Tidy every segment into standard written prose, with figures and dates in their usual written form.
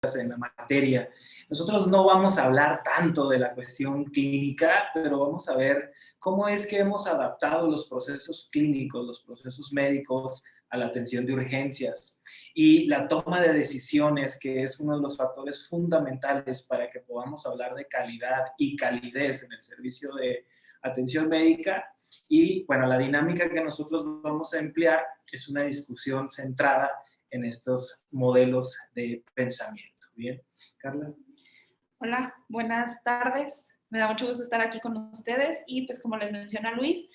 en la materia. Nosotros no vamos a hablar tanto de la cuestión clínica, pero vamos a ver cómo es que hemos adaptado los procesos clínicos, los procesos médicos a la atención de urgencias y la toma de decisiones, que es uno de los factores fundamentales para que podamos hablar de calidad y calidez en el servicio de atención médica. Y bueno, la dinámica que nosotros vamos a emplear es una discusión centrada en estos modelos de pensamiento. Bien, Carla. Hola, buenas tardes. Me da mucho gusto estar aquí con ustedes y pues como les menciona Luis,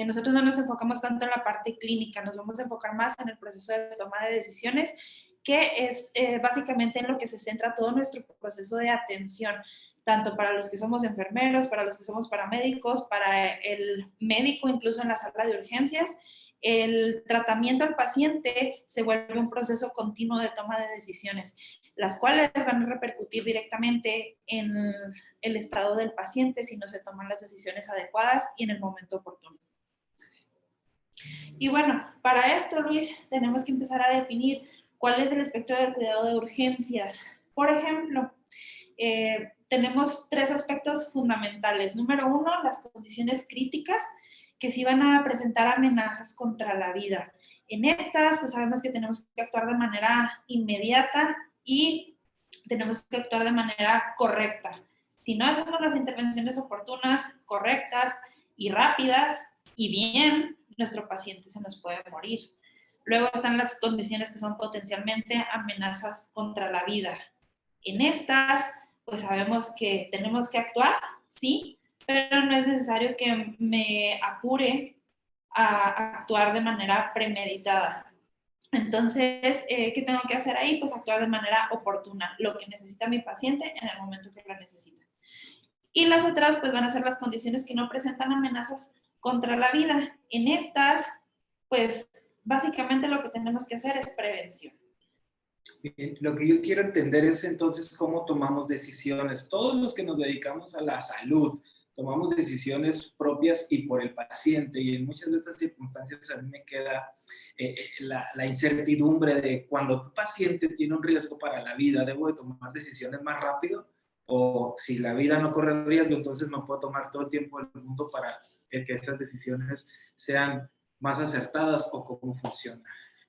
nosotros no nos enfocamos tanto en la parte clínica, nos vamos a enfocar más en el proceso de toma de decisiones, que es básicamente en lo que se centra todo nuestro proceso de atención, tanto para los que somos enfermeros, para los que somos paramédicos, para el médico incluso en la sala de urgencias. El tratamiento al paciente se vuelve un proceso continuo de toma de decisiones, las cuales van a repercutir directamente en el estado del paciente si no se toman las decisiones adecuadas y en el momento oportuno. Y bueno, para esto, Luis, tenemos que empezar a definir cuál es el espectro de cuidado de urgencias. Por ejemplo, tenemos 3 aspectos fundamentales. Número 1, las condiciones críticas, que sí van a presentar amenazas contra la vida. En estas, pues sabemos que tenemos que actuar de manera inmediata y tenemos que actuar de manera correcta. Si no hacemos las intervenciones oportunas, correctas y rápidas y bien, nuestro paciente se nos puede morir. Luego están las condiciones que son potencialmente amenazas contra la vida. En estas, pues sabemos que tenemos que actuar, sí, pero no es necesario que me apure a actuar de manera premeditada. Entonces, ¿qué tengo que hacer ahí? Pues actuar de manera oportuna, lo que necesita mi paciente en el momento que lo necesita. Y las otras, pues van a ser las condiciones que no presentan amenazas contra la vida. En estas, pues básicamente lo que tenemos que hacer es prevención. Bien, lo que yo quiero entender es entonces cómo tomamos decisiones. Todos los que nos dedicamos a la salud, tomamos decisiones propias y por el paciente, y en muchas de estas circunstancias a mí me queda la incertidumbre de cuando un paciente tiene un riesgo para la vida, ¿debo de tomar decisiones más rápido? O si la vida no corre riesgo, entonces no puedo tomar todo el tiempo del mundo para que esas decisiones sean más acertadas, o cómo funciona.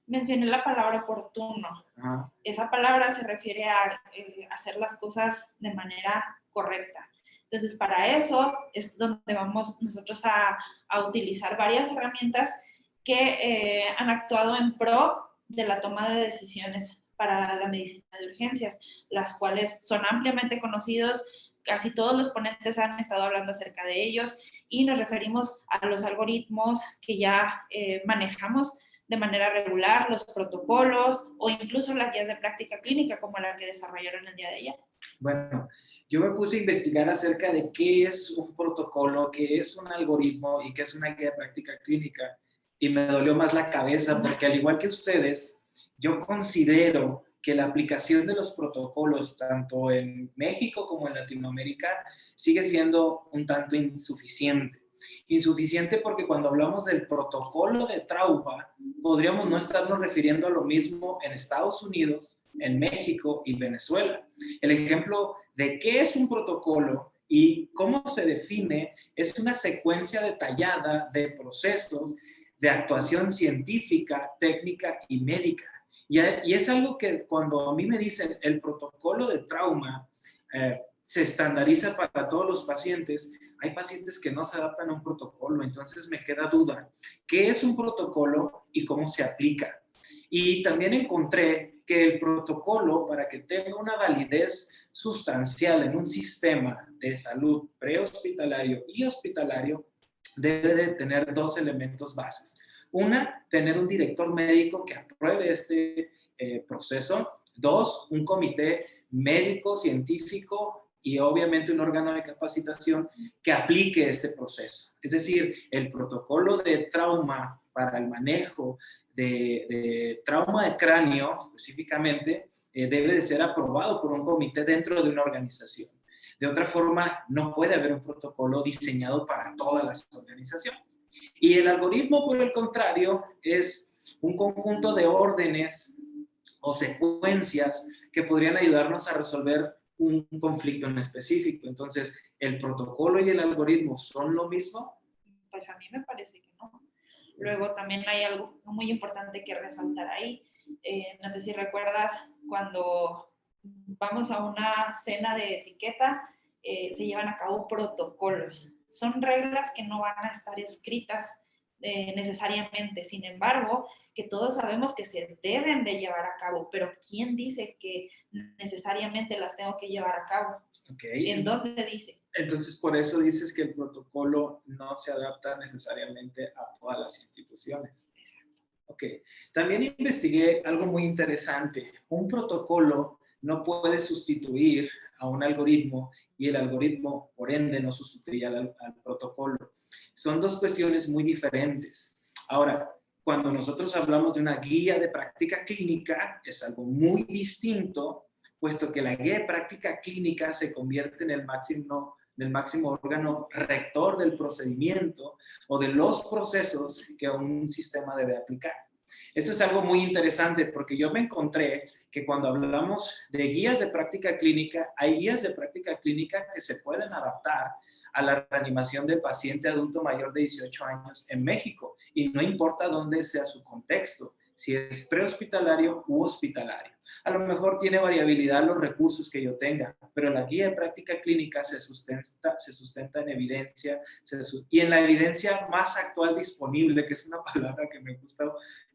Mencioné la palabra oportuno. Ajá. Esa palabra se refiere a hacer las cosas de manera correcta. Entonces, para eso es donde vamos nosotros a utilizar varias herramientas que han actuado en pro de la toma de decisiones para la medicina de urgencias, las cuales son ampliamente conocidos. Casi todos los ponentes han estado hablando acerca de ellos y nos referimos a los algoritmos que ya manejamos de manera regular, los protocolos o incluso las guías de práctica clínica como la que desarrollaron el día de ayer. Bueno, yo me puse a investigar acerca de qué es un protocolo, qué es un algoritmo y qué es una guía de práctica clínica, y me dolió más la cabeza porque, al igual que ustedes, yo considero que la aplicación de los protocolos tanto en México como en Latinoamérica sigue siendo un tanto insuficiente. Insuficiente porque cuando hablamos del protocolo de trauma, podríamos no estarnos refiriendo a lo mismo en Estados Unidos, en México y Venezuela. El ejemplo de qué es un protocolo y cómo se define es una secuencia detallada de procesos de actuación científica, técnica y médica. Y es algo que cuando a mí me dicen el protocolo de trauma se estandariza para todos los pacientes, hay pacientes que no se adaptan a un protocolo, entonces me queda duda, ¿qué es un protocolo y cómo se aplica? Y también encontré que el protocolo, para que tenga una validez sustancial en un sistema de salud prehospitalario y hospitalario, debe de tener 2 elementos bases. Una, tener un director médico que apruebe este proceso. 2, un comité médico, científico y obviamente un órgano de capacitación que aplique este proceso. Es decir, el protocolo de trauma para el manejo de trauma de cráneo específicamente debe de ser aprobado por un comité dentro de una organización. De otra forma, no puede haber un protocolo diseñado para todas las organizaciones. Y el algoritmo, por el contrario, es un conjunto de órdenes o secuencias que podrían ayudarnos a resolver un conflicto en específico. Entonces, ¿el protocolo y el algoritmo son lo mismo? Pues a mí me parece que no. Luego también hay algo muy importante que resaltar ahí. No sé si recuerdas cuando vamos a una cena de etiqueta, se llevan a cabo protocolos. Son reglas que no van a estar escritas necesariamente. Sin embargo, que todos sabemos que se deben de llevar a cabo, pero ¿quién dice que necesariamente las tengo que llevar a cabo? Okay. ¿En dónde dice? Entonces, por eso dices que el protocolo no se adapta necesariamente a todas las instituciones. Exacto. Ok. También investigué algo muy interesante. Un protocolo no puede sustituir a un algoritmo y el algoritmo, por ende, no sustituye al protocolo. Son dos cuestiones muy diferentes. Ahora, cuando nosotros hablamos de una guía de práctica clínica, es algo muy distinto, puesto que la guía de práctica clínica se convierte en el máximo órgano rector del procedimiento o de los procesos que un sistema debe aplicar. Esto es algo muy interesante porque yo me encontré que cuando hablamos de guías de práctica clínica, hay guías de práctica clínica que se pueden adaptar a la reanimación del paciente adulto mayor de 18 años en México y no importa dónde sea su contexto, si es prehospitalario u hospitalario. A lo mejor tiene variabilidad los recursos que yo tenga, pero la guía de práctica clínica se sustenta en evidencia y en la evidencia más actual disponible, que es una palabra que me gusta,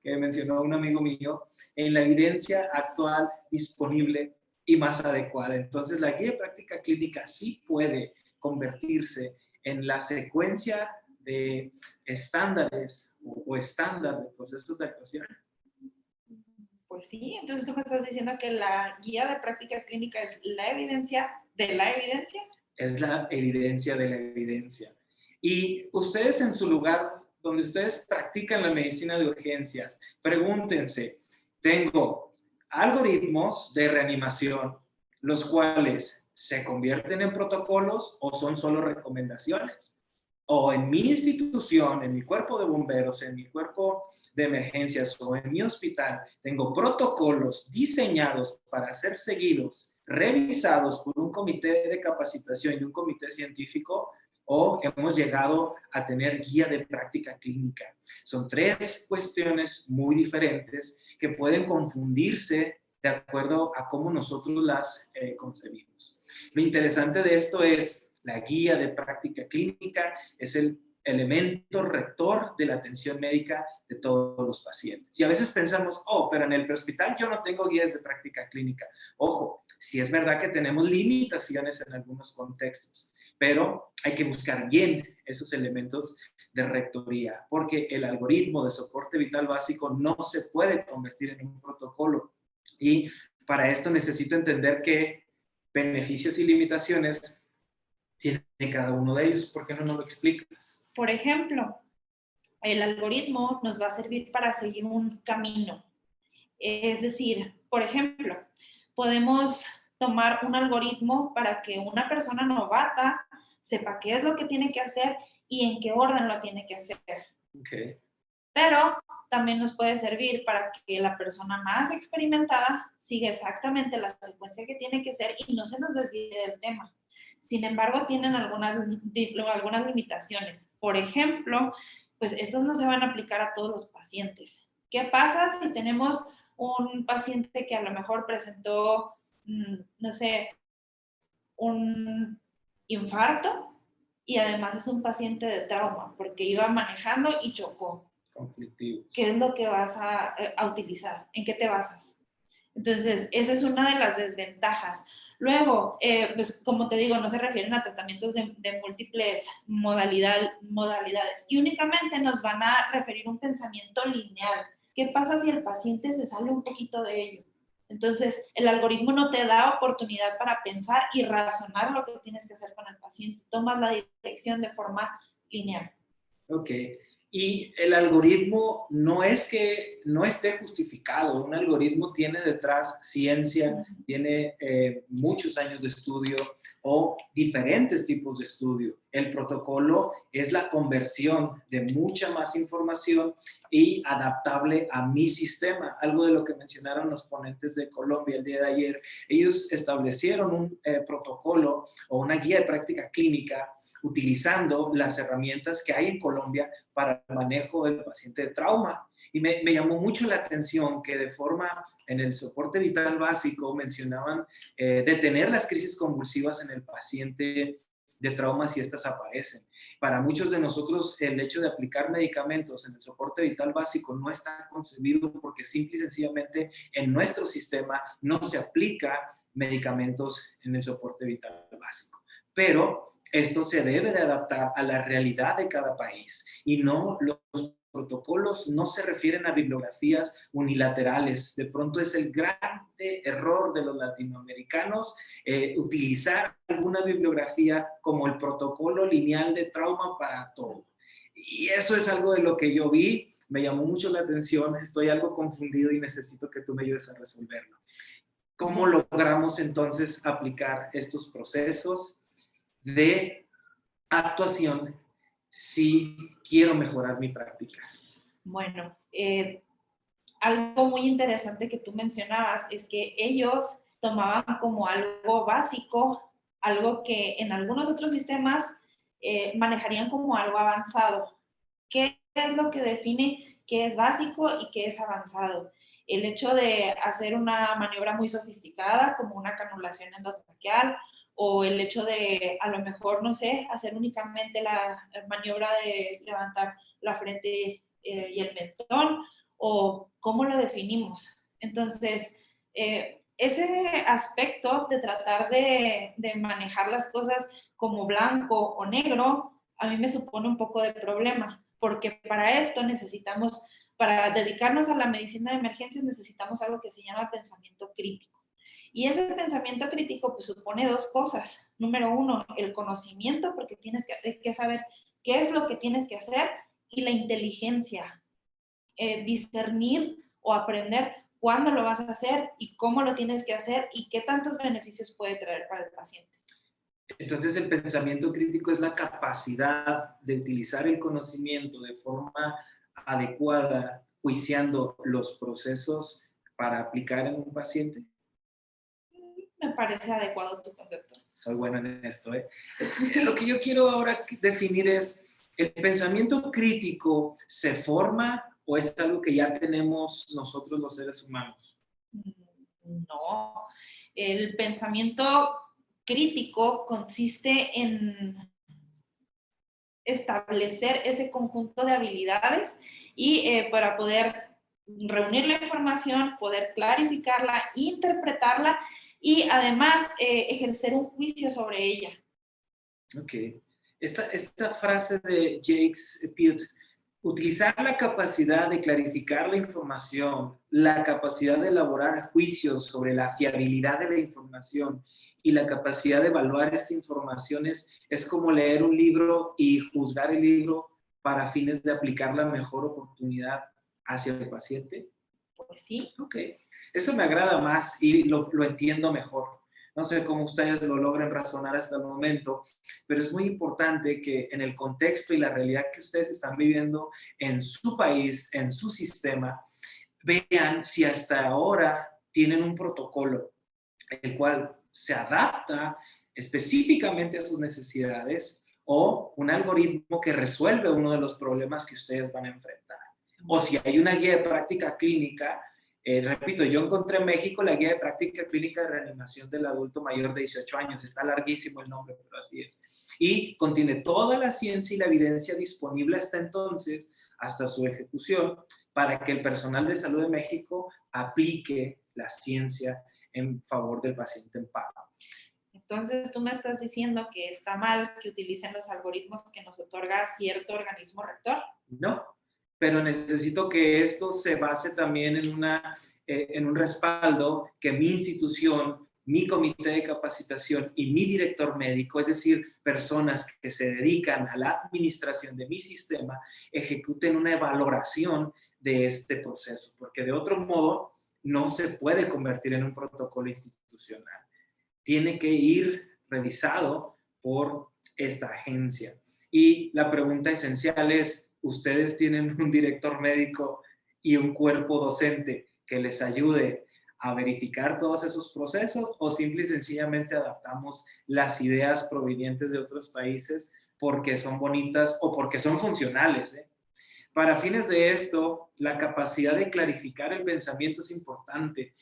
que mencionó un amigo mío, en la evidencia actual disponible y más adecuada. Entonces, la guía de práctica clínica sí puede convertirse en la secuencia de estándares o estándar de procesos de actuación. Pues sí, entonces tú me estás diciendo que la guía de práctica clínica es la evidencia de la evidencia. Es la evidencia de la evidencia. Y ustedes en su lugar, donde ustedes practican la medicina de urgencias, pregúntense, tengo algoritmos de reanimación, los cuales se convierten en protocolos o son solo recomendaciones. O en mi institución, en mi cuerpo de bomberos, en mi cuerpo de emergencias o en mi hospital, tengo protocolos diseñados para ser seguidos, revisados por un comité de capacitación y un comité científico, o hemos llegado a tener guía de práctica clínica. Son tres cuestiones muy diferentes que pueden confundirse de acuerdo a cómo nosotros las concebimos. Lo interesante de esto es la guía de práctica clínica es el elemento rector de la atención médica de todos los pacientes. Y a veces pensamos, pero en el prehospital yo no tengo guías de práctica clínica. Ojo, sí es verdad que tenemos limitaciones en algunos contextos, pero hay que buscar bien esos elementos de rectoría, porque el algoritmo de soporte vital básico no se puede convertir en un protocolo. Y para esto necesito entender qué beneficios y limitaciones tiene cada uno de ellos. ¿Por qué no nos lo explicas? Por ejemplo, el algoritmo nos va a servir para seguir un camino. Es decir, por ejemplo, podemos tomar un algoritmo para que una persona novata sepa qué es lo que tiene que hacer y en qué orden lo tiene que hacer. Okay. Pero también nos puede servir para que la persona más experimentada siga exactamente la secuencia que tiene que hacer y no se nos desvíe del tema. Sin embargo, tienen algunas limitaciones. Por ejemplo, pues estos no se van a aplicar a todos los pacientes. ¿Qué pasa si tenemos un paciente que a lo mejor presentó, no sé, un infarto y además es un paciente de trauma porque iba manejando y chocó? Conflictivos. ¿Qué es lo que vas a utilizar? ¿En qué te basas? Entonces, esa es una de las desventajas. Luego, pues como te digo, no se refieren a tratamientos de múltiples modalidades y únicamente nos van a referir un pensamiento lineal. ¿Qué pasa si el paciente se sale un poquito de ello? Entonces, el algoritmo no te da oportunidad para pensar y razonar lo que tienes que hacer con el paciente. Tomas la dirección de forma lineal. Ok. Y el algoritmo no es que no esté justificado. Un algoritmo tiene detrás ciencia, tiene muchos años de estudio o diferentes tipos de estudio. El protocolo es la conversión de mucha más información y adaptable a mi sistema. Algo de lo que mencionaron los ponentes de Colombia el día de ayer. Ellos establecieron un protocolo o una guía de práctica clínica utilizando las herramientas que hay en Colombia para el manejo del paciente de trauma. Y me llamó mucho la atención que de forma, en el soporte vital básico, mencionaban detener las crisis convulsivas en el paciente de trauma si estas aparecen. Para muchos de nosotros, el hecho de aplicar medicamentos en el soporte vital básico no está concebido porque simple y sencillamente en nuestro sistema no se aplica medicamentos en el soporte vital básico. Pero esto se debe de adaptar a la realidad de cada país y no los protocolos no se refieren a bibliografías unilaterales. De pronto es el gran error de los latinoamericanos utilizar alguna bibliografía como el protocolo lineal de trauma para todo. Y eso es algo de lo que yo vi, me llamó mucho la atención, estoy algo confundido y necesito que tú me ayudes a resolverlo. ¿Cómo logramos entonces aplicar estos procesos de actuación si quiero mejorar mi práctica? Bueno, algo muy interesante que tú mencionabas es que ellos tomaban como algo básico, algo que en algunos otros sistemas manejarían como algo avanzado. ¿Qué es lo que define qué es básico y qué es avanzado? El hecho de hacer una maniobra muy sofisticada, como una canulación endotraqueal, o el hecho de, a lo mejor, no sé, hacer únicamente la maniobra de levantar la frente y el mentón, o cómo lo definimos. Entonces, ese aspecto de tratar de manejar las cosas como blanco o negro, a mí me supone un poco de problema, porque para esto necesitamos, para dedicarnos a la medicina de emergencias, necesitamos algo que se llama pensamiento crítico. Y ese pensamiento crítico pues supone dos cosas. Número uno, el conocimiento, porque tienes que saber qué es lo que tienes que hacer, y la inteligencia, discernir o aprender cuándo lo vas a hacer y cómo lo tienes que hacer y qué tantos beneficios puede traer para el paciente. Entonces, el pensamiento crítico es la capacidad de utilizar el conocimiento de forma adecuada, juiciando los procesos para aplicar en un paciente. Me parece adecuado tu concepto. Soy bueno en esto, ¿eh? Lo que yo quiero ahora definir es, ¿el pensamiento crítico se forma o es algo que ya tenemos nosotros los seres humanos? No. El pensamiento crítico consiste en establecer ese conjunto de habilidades y para poder reunir la información, poder clarificarla, interpretarla y además ejercer un juicio sobre ella. Ok. Esta frase de Jacques Piot, utilizar la capacidad de clarificar la información, la capacidad de elaborar juicios sobre la fiabilidad de la información y la capacidad de evaluar esta información es como leer un libro y juzgar el libro para fines de aplicar la mejor oportunidad hacia el paciente. Pues sí. Ok, eso me agrada más y lo entiendo mejor. No sé cómo ustedes lo logren razonar hasta el momento, pero es muy importante que en el contexto y la realidad que ustedes están viviendo en su país, en su sistema, vean si hasta ahora tienen un protocolo el cual se adapta específicamente a sus necesidades o un algoritmo que resuelve uno de los problemas que ustedes van a enfrentar. O si hay una guía de práctica clínica. Repito, yo encontré en México la guía de práctica clínica de reanimación del adulto mayor de 18 años. Está larguísimo el nombre, pero así es. Y contiene toda la ciencia y la evidencia disponible hasta entonces, hasta su ejecución, para que el personal de salud de México aplique la ciencia en favor del paciente en paro. Entonces, tú me estás diciendo que está mal que utilicen los algoritmos que nos otorga cierto organismo rector. No, pero necesito que esto se base también en un respaldo que mi institución, mi comité de capacitación y mi director médico, es decir, personas que se dedican a la administración de mi sistema, ejecuten una valoración de este proceso, porque de otro modo no se puede convertir en un protocolo institucional. Tiene que ir revisado por esta agencia. Y la pregunta esencial es, ¿ustedes tienen un director médico y un cuerpo docente que les ayude a verificar todos esos procesos, o simple y sencillamente adaptamos las ideas provenientes de otros países porque son bonitas o porque son funcionales, ¿eh? Para fines de esto, la capacidad de clarificar el pensamiento es importante.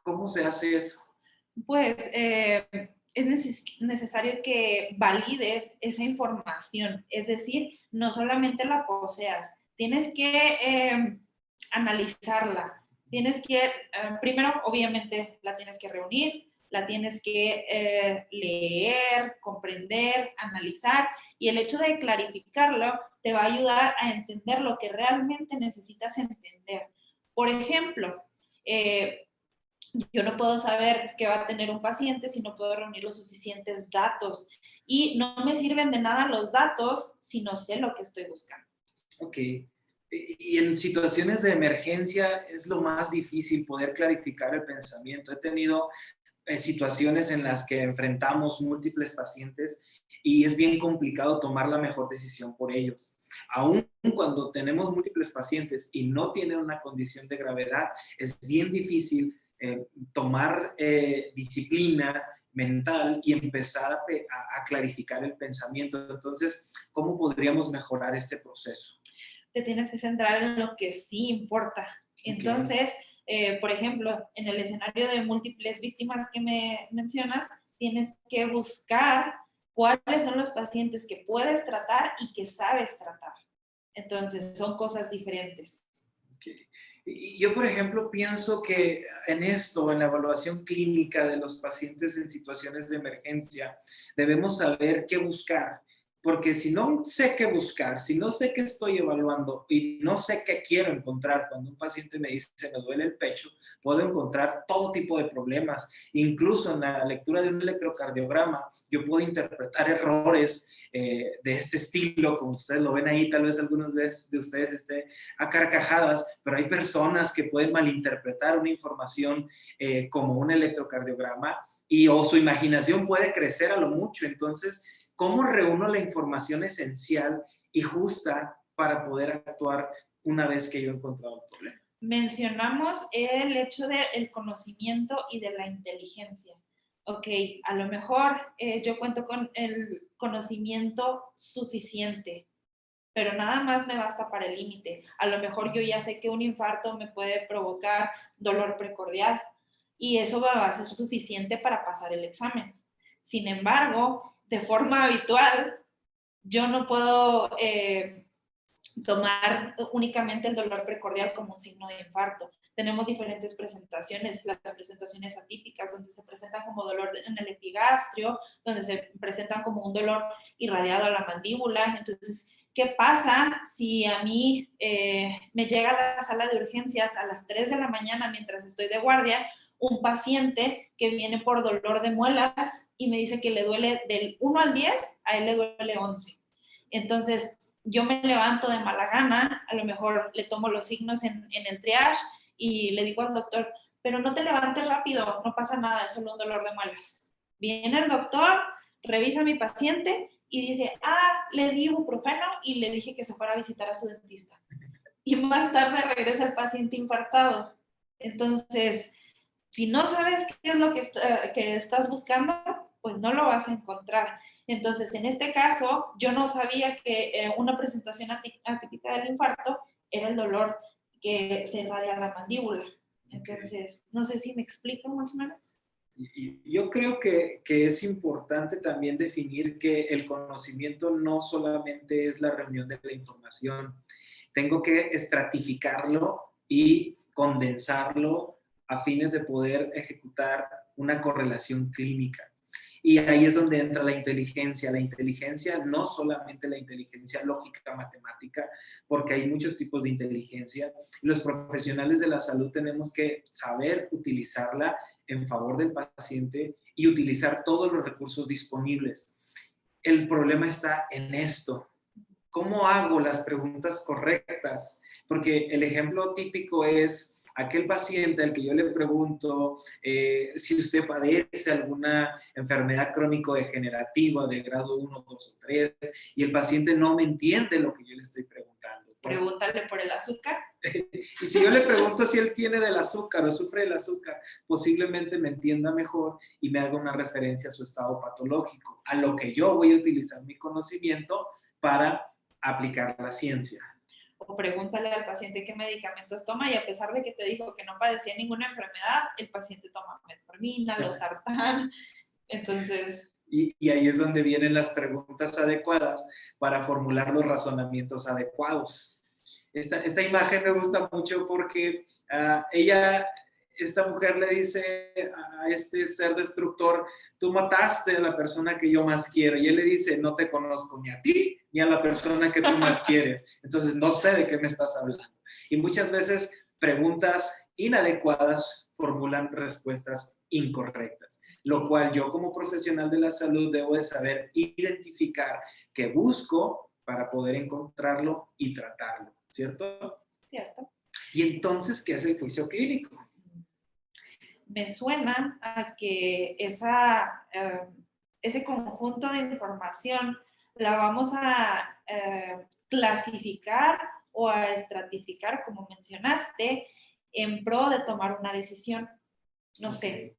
¿Cómo se hace eso? Pues es necesario que valides esa información, es decir, no solamente la poseas, tienes que analizarla, tienes que, primero obviamente la tienes que reunir, la tienes que leer, comprender, analizar, y el hecho de clarificarlo te va a ayudar a entender lo que realmente necesitas entender. Por ejemplo, yo no puedo saber qué va a tener un paciente si no puedo reunir los suficientes datos. Y no me sirven de nada los datos si no sé lo que estoy buscando. Ok. Y en situaciones de emergencia es lo más difícil poder clarificar el pensamiento. He tenido situaciones en las que enfrentamos múltiples pacientes y es bien complicado tomar la mejor decisión por ellos. Aún cuando tenemos múltiples pacientes y no tienen una condición de gravedad, es bien difícil tomar disciplina mental y empezar a clarificar el pensamiento. Entonces, ¿cómo podríamos mejorar este proceso? Te tienes que centrar en lo que sí importa. Entonces, por ejemplo, en el escenario de múltiples víctimas que me mencionas, tienes que buscar cuáles son los pacientes que puedes tratar y que sabes tratar. Entonces, son cosas diferentes. Okay. Y yo, por ejemplo, pienso que en esto, en la evaluación clínica de los pacientes en situaciones de emergencia, debemos saber qué buscar, porque si no sé qué buscar, si no sé qué estoy evaluando y no sé qué quiero encontrar, cuando un paciente me dice me duele el pecho, puedo encontrar todo tipo de problemas. Incluso en la lectura de un electrocardiograma, yo puedo interpretar errores de este estilo, como ustedes lo ven ahí, tal vez algunos de ustedes estén a carcajadas, pero hay personas que pueden malinterpretar una información como un electrocardiograma y o su imaginación puede crecer a lo mucho. Entonces, ¿cómo reúno la información esencial y justa para poder actuar una vez que yo he encontrado el problema? Mencionamos el hecho del conocimiento y de la inteligencia. Ok, a lo mejor yo cuento con el conocimiento suficiente, pero nada más me basta para el límite. A lo mejor yo ya sé que un infarto me puede provocar dolor precordial y eso va a ser suficiente para pasar el examen. Sin embargo, de forma habitual, yo no puedo tomar únicamente el dolor precordial como un signo de infarto. Tenemos diferentes presentaciones, las presentaciones atípicas, donde se presentan como dolor en el epigastrio, donde se presentan como un dolor irradiado a la mandíbula. Entonces, ¿qué pasa si a mí me llega a la sala de urgencias a las 3 de la mañana mientras estoy de guardia un paciente que viene por dolor de muelas y me dice que le duele del 1 al 10, a él le duele 11? Entonces, yo me levanto de mala gana, a lo mejor le tomo los signos en el triage y le digo al doctor, pero no te levantes rápido, no pasa nada, es solo un dolor de muelas. Viene el doctor, revisa a mi paciente y dice, le di ibuprofeno y le dije que se fuera a visitar a su dentista. Y más tarde regresa el paciente infartado. Entonces, si no sabes qué es lo que estás buscando, pues no lo vas a encontrar. Entonces, en este caso, yo no sabía que una presentación atípica del infarto era el dolor que se irradia a la mandíbula. Entonces, no sé si me explico más o menos. Yo creo que es importante también definir que el conocimiento no solamente es la reunión de la información. Tengo que estratificarlo y condensarlo a fines de poder ejecutar una correlación clínica. Y ahí es donde entra la inteligencia. La inteligencia, no solamente la inteligencia lógica, matemática, porque hay muchos tipos de inteligencia. Los profesionales de la salud tenemos que saber utilizarla en favor del paciente y utilizar todos los recursos disponibles. El problema está en esto. ¿Cómo hago las preguntas correctas? Porque el ejemplo típico es aquel paciente al que yo le pregunto si usted padece alguna enfermedad crónico-degenerativa de grado 1, 2 o 3, y el paciente no me entiende lo que yo le estoy preguntando. Pregúntale por el azúcar. Y si yo le pregunto si él tiene del azúcar o sufre del azúcar, posiblemente me entienda mejor y me haga una referencia a su estado patológico, a lo que yo voy a utilizar mi conocimiento para aplicar la ciencia. O pregúntale al paciente qué medicamentos toma y a pesar de que te dijo que no padecía ninguna enfermedad, el paciente toma metformina, losartán. Entonces... Y ahí es donde vienen las preguntas adecuadas para formular los razonamientos adecuados. Esta imagen me gusta mucho porque esta mujer le dice a este ser destructor, tú mataste a la persona que yo más quiero. Y él le dice, no te conozco ni a ti ni a la persona que tú más quieres. Entonces no sé de qué me estás hablando. Y muchas veces preguntas inadecuadas formulan respuestas incorrectas, lo cual yo como profesional de la salud debo de saber identificar qué busco para poder encontrarlo y tratarlo, ¿cierto? Cierto. Y entonces, ¿qué es el juicio clínico? Me suena a que ese conjunto de información la vamos a clasificar o a estratificar, como mencionaste, en pro de tomar una decisión. No sé.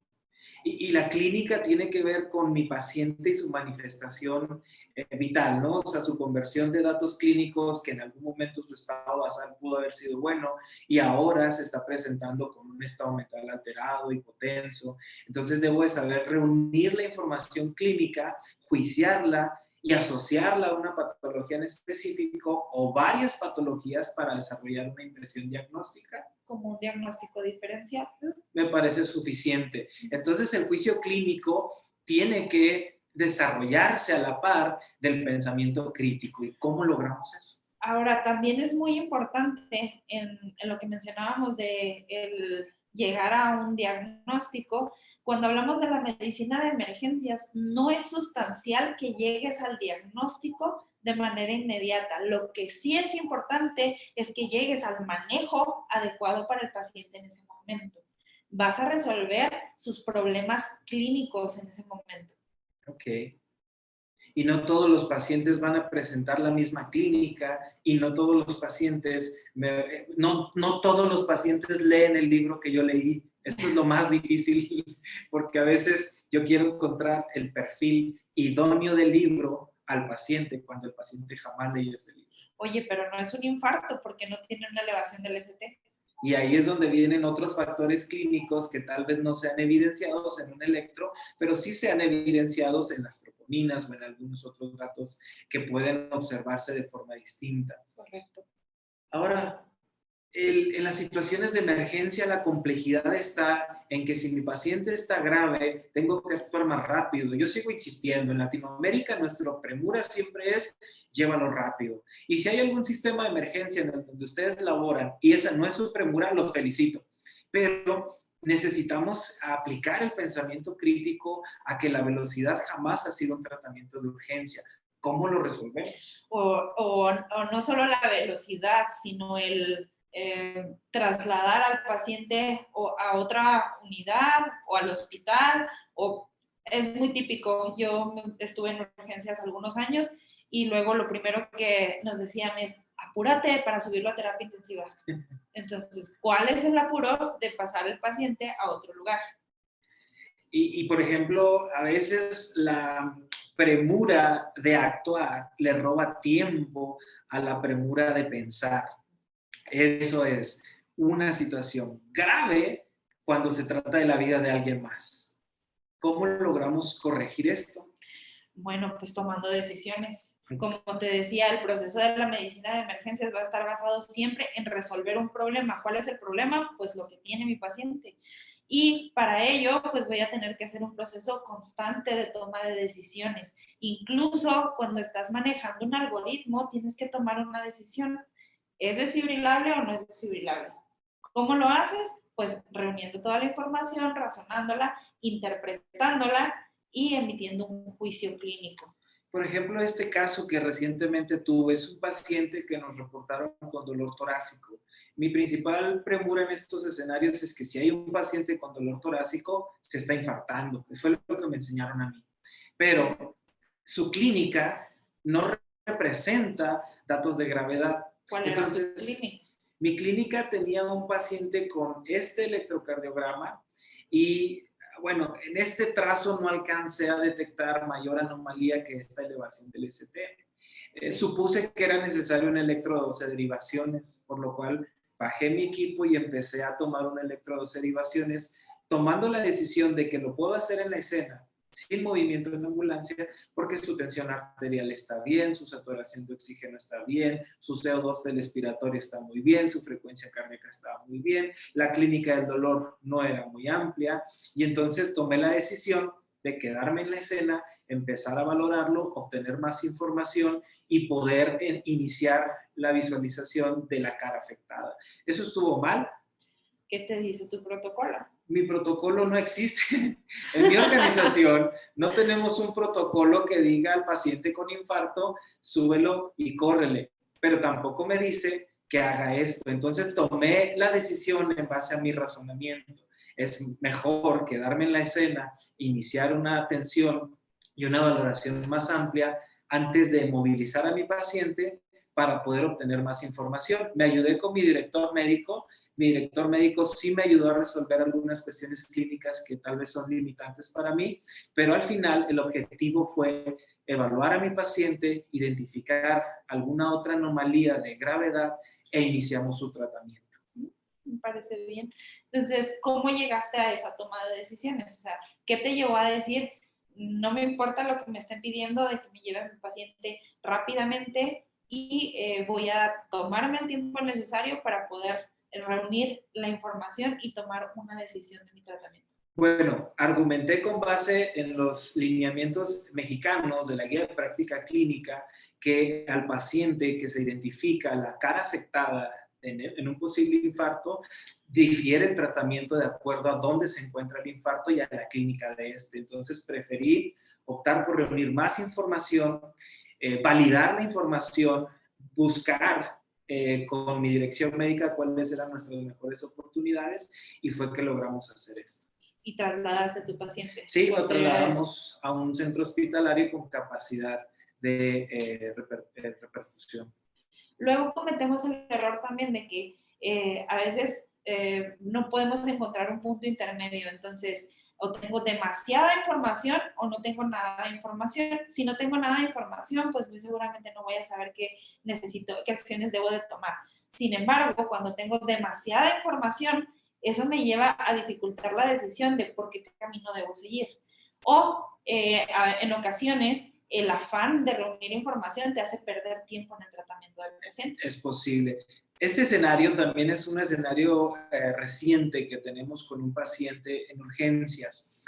Y la clínica tiene que ver con mi paciente y su manifestación vital, ¿no? O sea, su conversión de datos clínicos, que en algún momento su estado basal pudo haber sido bueno y ahora se está presentando con un estado mental alterado, hipotenso. Entonces debo de saber reunir la información clínica, juiciarla y asociarla a una patología en específico o varias patologías para desarrollar una impresión diagnóstica. Como un diagnóstico diferencial. Me parece suficiente. Entonces el juicio clínico tiene que desarrollarse a la par del pensamiento crítico. ¿Y cómo logramos eso? Ahora, también es muy importante en lo que mencionábamos de el llegar a un diagnóstico. Cuando hablamos de la medicina de emergencias, no es sustancial que llegues al diagnóstico de manera inmediata. Lo que sí es importante es que llegues al manejo adecuado para el paciente en ese momento. Vas a resolver sus problemas clínicos en ese momento. Ok. Y no todos los pacientes van a presentar la misma clínica y no todos los pacientes, no todos los pacientes leen el libro que yo leí. Esto es lo más difícil porque a veces yo quiero encontrar el perfil idóneo del libro al paciente cuando el paciente jamás leyó ese libro. Oye, pero no es un infarto porque no tiene una elevación del ST. Y ahí es donde vienen otros factores clínicos que tal vez no sean evidenciados en un electro, pero sí sean evidenciados en las troponinas o en algunos otros datos que pueden observarse de forma distinta. Correcto. Ahora, en las situaciones de emergencia, la complejidad está en que si mi paciente está grave, tengo que actuar más rápido. Yo sigo insistiendo, en Latinoamérica nuestra premura siempre es llévalo rápido. Y si hay algún sistema de emergencia en el donde ustedes laboran y esa no es su premura, los felicito. Pero necesitamos aplicar el pensamiento crítico a que la velocidad jamás ha sido un tratamiento de urgencia. ¿Cómo lo resolvemos? O no solo la velocidad, sino el trasladar al paciente a otra unidad o al hospital. Es muy típico. Yo estuve en urgencias algunos años y luego lo primero que nos decían es apúrate para subirlo a terapia intensiva. Entonces, ¿cuál es el apuro de pasar el paciente a otro lugar? Y por ejemplo, a veces la premura de actuar le roba tiempo a la premura de pensar. Eso es una situación grave cuando se trata de la vida de alguien más. ¿Cómo logramos corregir esto? Bueno, pues tomando decisiones. Como te decía, el proceso de la medicina de emergencias va a estar basado siempre en resolver un problema. ¿Cuál es el problema? Pues lo que tiene mi paciente. Y para ello, pues voy a tener que hacer un proceso constante de toma de decisiones. Incluso cuando estás manejando un algoritmo, tienes que tomar una decisión. ¿Es desfibrilable o no es desfibrilable? ¿Cómo lo haces? Pues reuniendo toda la información, razonándola, interpretándola y emitiendo un juicio clínico. Por ejemplo, este caso que recientemente tuve es un paciente que nos reportaron con dolor torácico. Mi principal premura en estos escenarios es que si hay un paciente con dolor torácico, se está infartando. Fue lo que me enseñaron a mí. Pero su clínica no representa datos de gravedad. ¿Cuál era su clínica? Mi clínica tenía un paciente con este electrocardiograma y, bueno, en este trazo no alcancé a detectar mayor anomalía que esta elevación del ST. Supuse que era necesario un electrodoce de derivaciones, por lo cual bajé mi equipo y empecé a tomar un electrodoce de derivaciones, tomando la decisión de que lo puedo hacer en la escena, sin movimiento en la ambulancia, porque su tensión arterial está bien, su saturación de oxígeno está bien, su CO2 del expiratorio está muy bien, su frecuencia cardíaca está muy bien, la clínica del dolor no era muy amplia, y entonces tomé la decisión de quedarme en la escena, empezar a valorarlo, obtener más información y poder iniciar la visualización de la cara afectada. ¿Eso estuvo mal? ¿Qué te dice tu protocolo? Mi protocolo no existe. En mi organización no tenemos un protocolo que diga al paciente con infarto, súbelo y córrele, pero tampoco me dice que haga esto. Entonces tomé la decisión en base a mi razonamiento. Es mejor quedarme en la escena, iniciar una atención y una valoración más amplia antes de movilizar a mi paciente para poder obtener más información. Me ayudé con mi director médico. Mi director médico sí me ayudó a resolver algunas cuestiones clínicas que tal vez son limitantes para mí, pero al final el objetivo fue evaluar a mi paciente, identificar alguna otra anomalía de gravedad e iniciamos su tratamiento. Me parece bien. Entonces, ¿cómo llegaste a esa toma de decisiones? O sea, ¿qué te llevó a decir, no me importa lo que me estén pidiendo de que me lleve a mi paciente rápidamente y voy a tomarme el tiempo necesario para poder reunir la información y tomar una decisión de mi tratamiento? Bueno, argumenté con base en los lineamientos mexicanos de la guía de práctica clínica que al paciente que se identifica la cara afectada en un posible infarto, difiere el tratamiento de acuerdo a dónde se encuentra el infarto y a la clínica de este. Entonces preferí optar por reunir más información, validar la información, buscar con mi dirección médica cuáles eran nuestras mejores oportunidades y fue que logramos hacer esto. ¿Y trasladaste a tu paciente? Sí, lo trasladamos a un centro hospitalario con capacidad de reperfusión. Luego cometemos el error también de que a veces no podemos encontrar un punto intermedio. Entonces, o tengo demasiada información o no tengo nada de información. Si no tengo nada de información, pues muy seguramente no voy a saber qué necesito, qué acciones debo de tomar. Sin embargo, cuando tengo demasiada información, eso me lleva a dificultar la decisión de por qué camino debo seguir. O en ocasiones, el afán de reunir información te hace perder tiempo en el tratamiento del paciente. Es posible. Este escenario también es un escenario reciente que tenemos con un paciente en urgencias.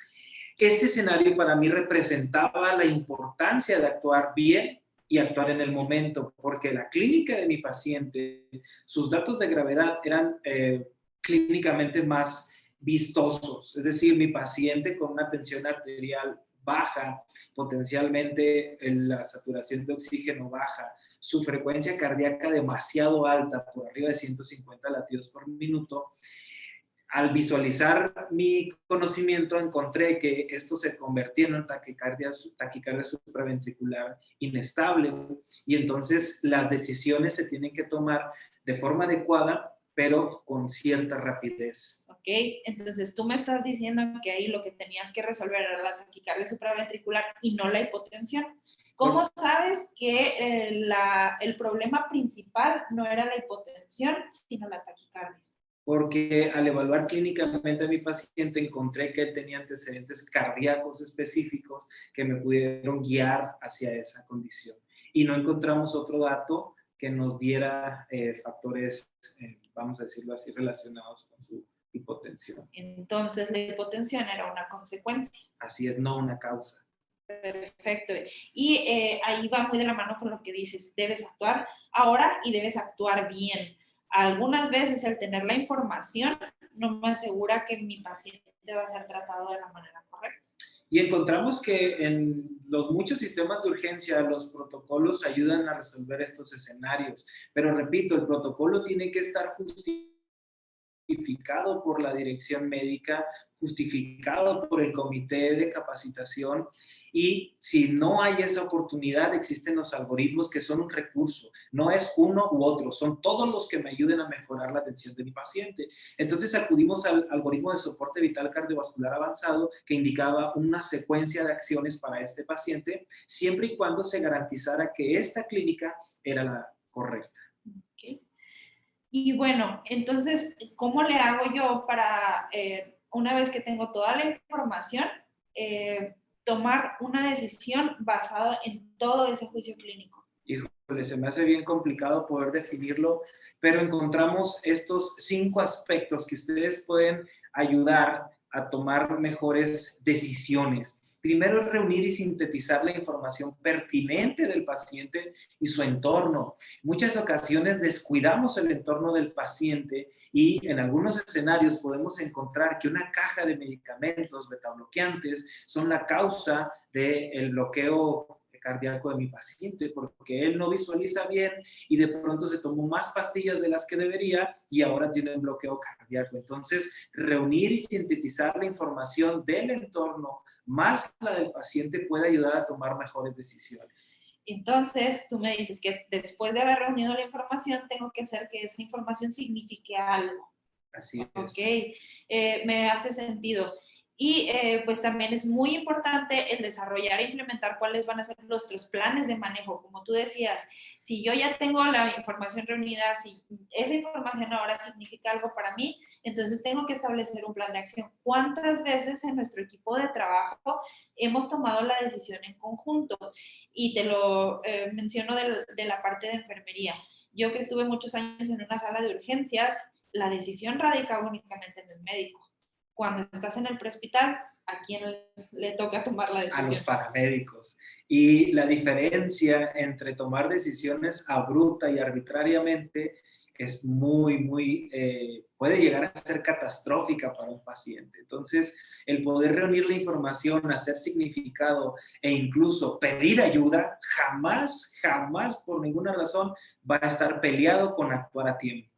Este escenario para mí representaba la importancia de actuar bien y actuar en el momento, porque la clínica de mi paciente, sus datos de gravedad eran clínicamente más vistosos. Es decir, mi paciente con una tensión arterial baja, potencialmente la saturación de oxígeno baja, su frecuencia cardíaca demasiado alta, por arriba de 150 latidos por minuto. Al visualizar mi conocimiento, encontré que esto se convertía en una taquicardia supraventricular inestable y entonces las decisiones se tienen que tomar de forma adecuada, pero con cierta rapidez. Ok, entonces tú me estás diciendo que ahí lo que tenías que resolver era la taquicardia supraventricular y no la hipotensión. ¿Cómo sabes que el problema principal no era la hipotensión, sino la taquicardia? Porque al evaluar clínicamente a mi paciente encontré que él tenía antecedentes cardíacos específicos que me pudieron guiar hacia esa condición. Y no encontramos otro dato que nos diera factores, vamos a decirlo así, relacionados con su hipotensión. Entonces la hipotensión era una consecuencia. Así es, no una causa. Perfecto. Y ahí va muy de la mano con lo que dices, debes actuar ahora y debes actuar bien. Algunas veces el tener la información no me asegura que mi paciente va a ser tratado de la manera correcta. Y encontramos que en los muchos sistemas de urgencia los protocolos ayudan a resolver estos escenarios. Pero repito, el protocolo tiene que estar justificado por la dirección médica, justificado por el comité de capacitación, y si no hay esa oportunidad, existen los algoritmos que son un recurso, no es uno u otro, son todos los que me ayuden a mejorar la atención de mi paciente. Entonces acudimos al algoritmo de soporte vital cardiovascular avanzado que indicaba una secuencia de acciones para este paciente, siempre y cuando se garantizara que esta clínica era la correcta. Okay. Y bueno, entonces, ¿cómo le hago yo para, una vez que tengo toda la información, tomar una decisión basada en todo ese juicio clínico? Híjole, se me hace bien complicado poder definirlo, pero encontramos estos 5 aspectos que ustedes pueden ayudar a tomar mejores decisiones. Primero es reunir y sintetizar la información pertinente del paciente y su entorno. En muchas ocasiones descuidamos el entorno del paciente y en algunos escenarios podemos encontrar que una caja de medicamentos betabloqueantes son la causa del bloqueo cardíaco de mi paciente, porque él no visualiza bien y de pronto se tomó más pastillas de las que debería y ahora tiene un bloqueo cardíaco. Entonces, reunir y sintetizar la información del entorno más la del paciente puede ayudar a tomar mejores decisiones. Entonces, tú me dices que después de haber reunido la información, tengo que hacer que esa información signifique algo. Así es. Ok, me hace sentido. Y pues también es muy importante el desarrollar e implementar cuáles van a ser nuestros planes de manejo. Como tú decías, si yo ya tengo la información reunida, si esa información ahora significa algo para mí, entonces tengo que establecer un plan de acción. ¿Cuántas veces en nuestro equipo de trabajo hemos tomado la decisión en conjunto? Y te lo menciono de la parte de enfermería. Yo que estuve muchos años en una sala de urgencias, la decisión radica únicamente en el médico. Cuando estás en el prehospital, ¿a quién le toca tomar la decisión? A los paramédicos. Y la diferencia entre tomar decisiones abrupta y arbitrariamente es puede llegar a ser catastrófica para un paciente. Entonces, el poder reunir la información, hacer significado e incluso pedir ayuda, jamás, por ninguna razón, va a estar peleado con actuar a tiempo.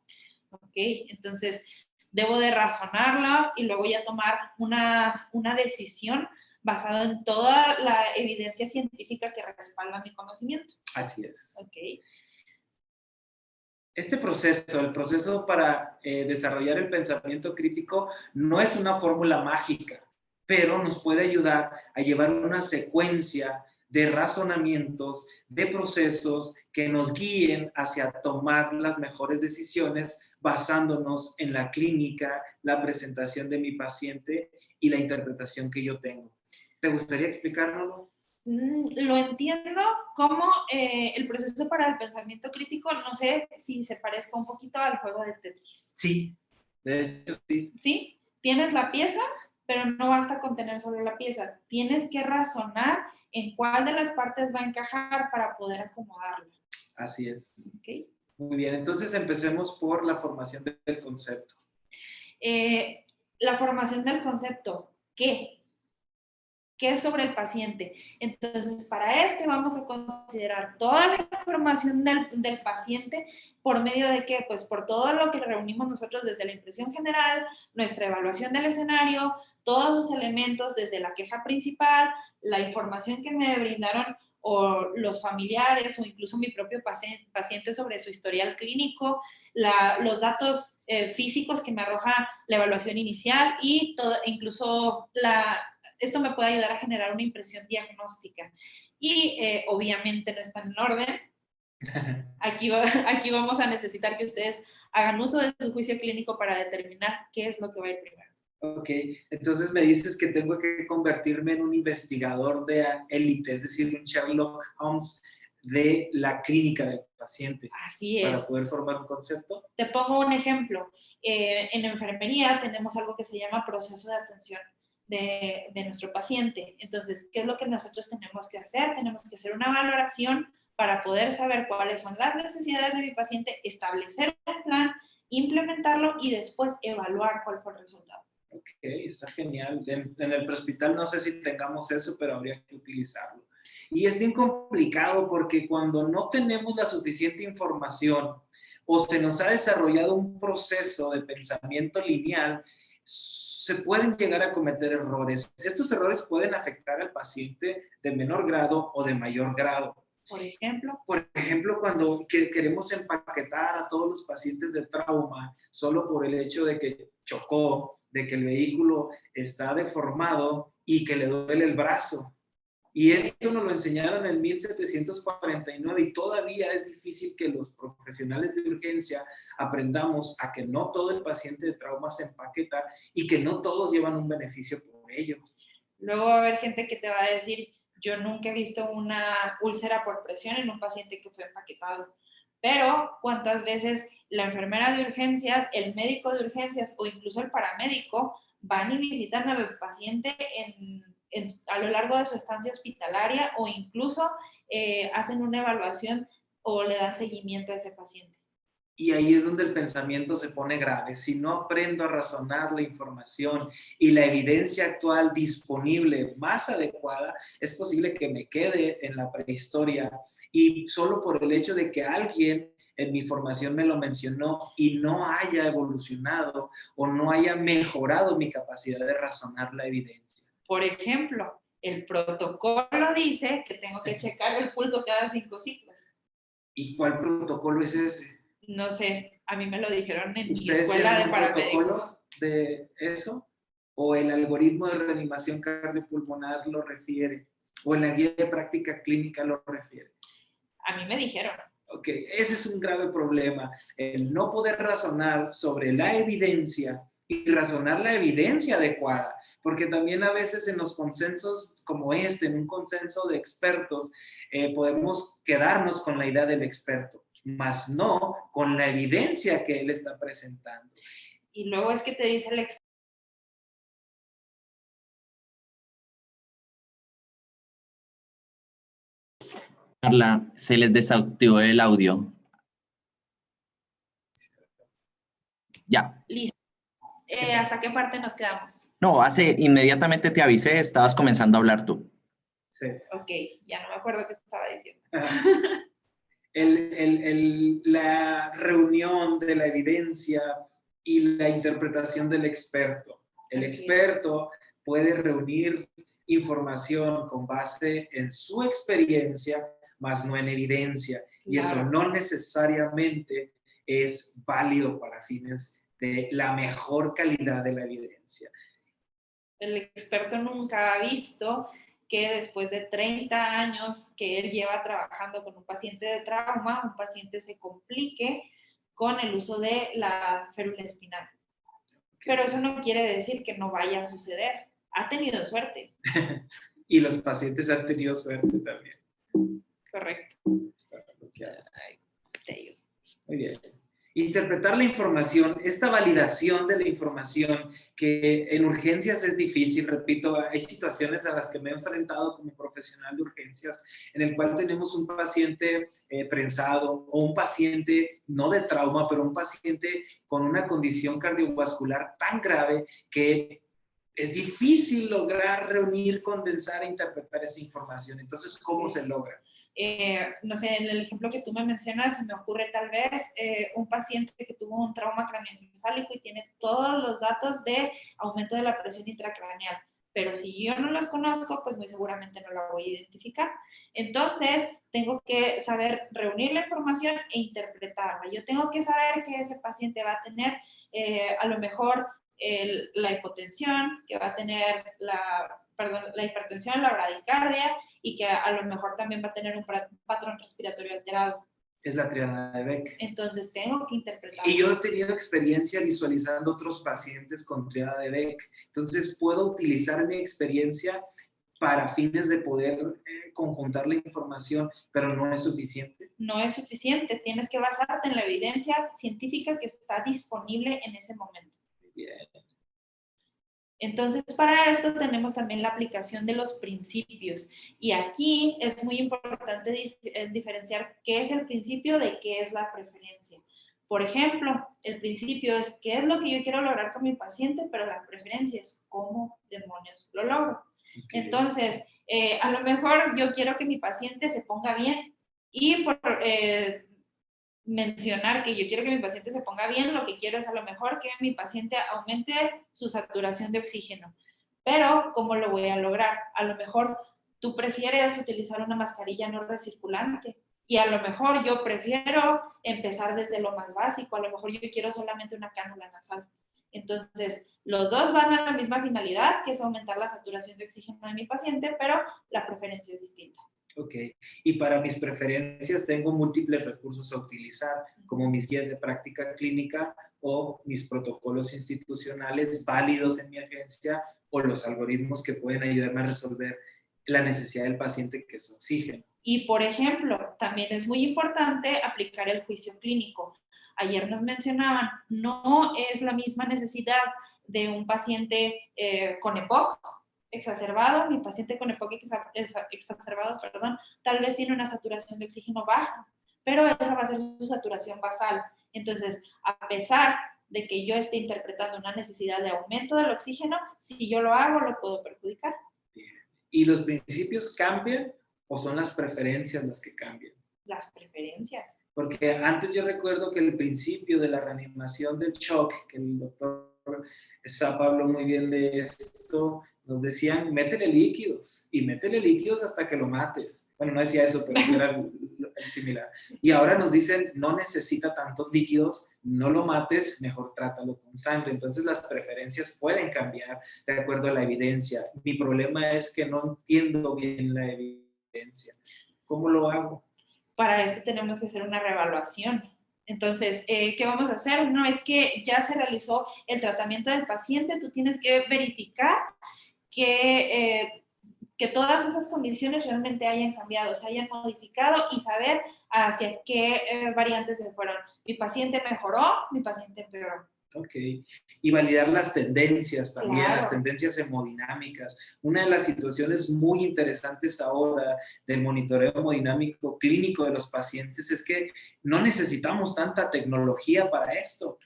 Ok, entonces debo de razonarla y luego ya tomar una decisión basada en toda la evidencia científica que respalda mi conocimiento. Así es. Ok. Este proceso, el proceso para desarrollar el pensamiento crítico, no es una fórmula mágica, pero nos puede ayudar a llevar una secuencia de razonamientos, de procesos que nos guíen hacia tomar las mejores decisiones basándonos en la clínica, la presentación de mi paciente y la interpretación que yo tengo. ¿Te gustaría explicárnoslo? Lo entiendo como el proceso para el pensamiento crítico, no sé si se parezca un poquito al juego de Tetris. Sí, de hecho sí. ¿Sí? Tienes la pieza, pero no basta con tener solo la pieza. Tienes que razonar en cuál de las partes va a encajar para poder acomodarla. Así es. ¿Okay? Muy bien, entonces empecemos por la formación del concepto. La formación del concepto, ¿qué? ¿Qué es sobre el paciente? Entonces, para vamos a considerar toda la información del paciente por medio de qué? Pues por todo lo que reunimos nosotros desde la impresión general, nuestra evaluación del escenario, todos los elementos desde la queja principal, la información que me brindaron o los familiares o incluso mi propio paciente sobre su historial clínico, los datos físicos que me arroja la evaluación inicial y incluso esto me puede ayudar a generar una impresión diagnóstica. Y obviamente no está en orden. Aquí vamos a necesitar que ustedes hagan uso de su juicio clínico para determinar qué es lo que va a ir primero. Ok, entonces me dices que tengo que convertirme en un investigador de élite, es decir, un Sherlock Holmes de la clínica del paciente. Así es. Para poder formar un concepto. Te pongo un ejemplo. En enfermería tenemos algo que se llama proceso de atención de nuestro paciente. Entonces, ¿qué es lo que nosotros tenemos que hacer? Tenemos que hacer una valoración para poder saber cuáles son las necesidades de mi paciente, establecer un plan, implementarlo y después evaluar cuál fue el resultado. Ok, está genial. En el prehospital no sé si tengamos eso, pero habría que utilizarlo. Y es bien complicado porque cuando no tenemos la suficiente información o se nos ha desarrollado un proceso de pensamiento lineal, se pueden llegar a cometer errores. Estos errores pueden afectar al paciente de menor grado o de mayor grado. Por ejemplo, cuando queremos empaquetar a todos los pacientes de trauma solo por el hecho de que chocó, de que el vehículo está deformado y que le duele el brazo. Y esto nos lo enseñaron en 1749 y todavía es difícil que los profesionales de urgencia aprendamos a que no todo el paciente de trauma se empaqueta y que no todos llevan un beneficio por ello. Luego va a haber gente que te va a decir, yo nunca he visto una úlcera por presión en un paciente que fue empaquetado. Pero, ¿cuántas veces la enfermera de urgencias, el médico de urgencias o incluso el paramédico van y visitan al paciente a lo largo de su estancia hospitalaria o incluso hacen una evaluación o le dan seguimiento a ese paciente? Y ahí es donde el pensamiento se pone grave. Si no aprendo a razonar la información y la evidencia actual disponible más adecuada, es posible que me quede en la prehistoria y solo por el hecho de que alguien en mi formación me lo mencionó y no haya evolucionado o no haya mejorado mi capacidad de razonar la evidencia. Por ejemplo, el protocolo dice que tengo que checar el pulso cada 5 ciclos. ¿Y cuál protocolo es ese? No sé, a mí me lo dijeron en mi ¿Ustedes escuela de tienen un paramédico. protocolo de eso? ¿O el algoritmo de reanimación cardiopulmonar lo refiere? ¿O en la guía de práctica clínica lo refiere? A mí me dijeron. Ok, ese es un grave problema, el no poder razonar sobre la evidencia y razonar la evidencia adecuada, porque también a veces en los consensos como este, en un consenso de expertos, podemos quedarnos con la idea del experto, más no con la evidencia que él está presentando. Y luego es que te dice el experto. Carla, se les desactivó el audio. Ya. Listo. ¿Hasta qué parte nos quedamos? No, inmediatamente te avisé, estabas comenzando a hablar tú. Sí. Ok, ya no me acuerdo qué estaba diciendo. La reunión de la evidencia y la interpretación del experto. El experto puede reunir información con base en su experiencia, más no en evidencia. Y eso no necesariamente es válido para fines de la mejor calidad de la evidencia. El experto nunca ha visto que después de 30 años que él lleva trabajando con un paciente de trauma, un paciente se complique con el uso de la férula espinal. Pero eso no quiere decir que no vaya a suceder. Ha tenido suerte. Y los pacientes han tenido suerte también. Correcto. Está bloqueado. Te digo. Muy bien. Interpretar la información, esta validación de la información, que en urgencias es difícil, repito, hay situaciones a las que me he enfrentado como profesional de urgencias, en el cual tenemos un paciente prensado o un paciente no de trauma, pero un paciente con una condición cardiovascular tan grave que es difícil lograr reunir, condensar e interpretar esa información. Entonces, ¿cómo se logra? No sé, en el ejemplo que tú me mencionas, se me ocurre tal vez un paciente que tuvo un trauma craneoencefálico y tiene todos los datos de aumento de la presión intracraneal, pero si yo no los conozco, pues muy seguramente no la voy a identificar. Entonces, tengo que saber reunir la información e interpretarla. Yo tengo que saber que ese paciente va a tener a lo mejor la hipotensión, que va a tener la hipertensión, la bradicardia y que a lo mejor también va a tener un patrón respiratorio alterado. Es la triada de Beck. Entonces tengo que interpretar. Y yo he tenido experiencia visualizando otros pacientes con triada de Beck. Entonces puedo utilizar mi experiencia para fines de poder conjuntar la información, pero no es suficiente. No es suficiente. Tienes que basarte en la evidencia científica que está disponible en ese momento. Bien. Entonces, para esto tenemos también la aplicación de los principios. Y aquí es muy importante diferenciar qué es el principio de qué es la preferencia. Por ejemplo, el principio es qué es lo que yo quiero lograr con mi paciente, pero la preferencia es cómo demonios lo logro. Okay. Entonces, a lo mejor yo quiero que mi paciente se ponga bien y por mencionar que yo quiero que mi paciente se ponga bien, lo que quiero es a lo mejor que mi paciente aumente su saturación de oxígeno. Pero, ¿cómo lo voy a lograr? A lo mejor tú prefieres utilizar una mascarilla no recirculante y a lo mejor yo prefiero empezar desde lo más básico, a lo mejor yo quiero solamente una cánula nasal. Entonces, los dos van a la misma finalidad, que es aumentar la saturación de oxígeno de mi paciente, pero la preferencia es distinta. Ok, y para mis preferencias tengo múltiples recursos a utilizar, como mis guías de práctica clínica o mis protocolos institucionales válidos en mi agencia o los algoritmos que pueden ayudarme a resolver la necesidad del paciente, que es oxígeno. Y, por ejemplo, también es muy importante aplicar el juicio clínico. Ayer nos mencionaban, no es la misma necesidad de un paciente con EPOC exacerbado, mi paciente con EPOC exacerbado, tal vez tiene una saturación de oxígeno baja, pero esa va a ser su saturación basal. Entonces, a pesar de que yo esté interpretando una necesidad de aumento del oxígeno, si yo lo hago, lo puedo perjudicar. ¿Y los principios cambian o son las preferencias las que cambian? Las preferencias. Porque antes yo recuerdo que el principio de la reanimación del shock, que el doctor Zapa habló muy bien de esto, nos decían, métele líquidos, y métele líquidos hasta que lo mates. Bueno, no decía eso, pero era similar. Y ahora nos dicen, no necesita tantos líquidos, no lo mates, mejor trátalo con sangre. Entonces las preferencias pueden cambiar de acuerdo a la evidencia. Mi problema es que no entiendo bien la evidencia. ¿Cómo lo hago? Para eso tenemos que hacer una reevaluación. Entonces, ¿qué vamos a hacer? Una vez que ya se realizó el tratamiento del paciente, tú tienes que verificar que todas esas condiciones realmente hayan cambiado, se hayan modificado y saber hacia qué variantes se fueron. Mi paciente mejoró, mi paciente empeoró. Ok, y validar las tendencias también, Claro. Las tendencias hemodinámicas. Una de las situaciones muy interesantes ahora del monitoreo hemodinámico clínico de los pacientes es que no necesitamos tanta tecnología para esto.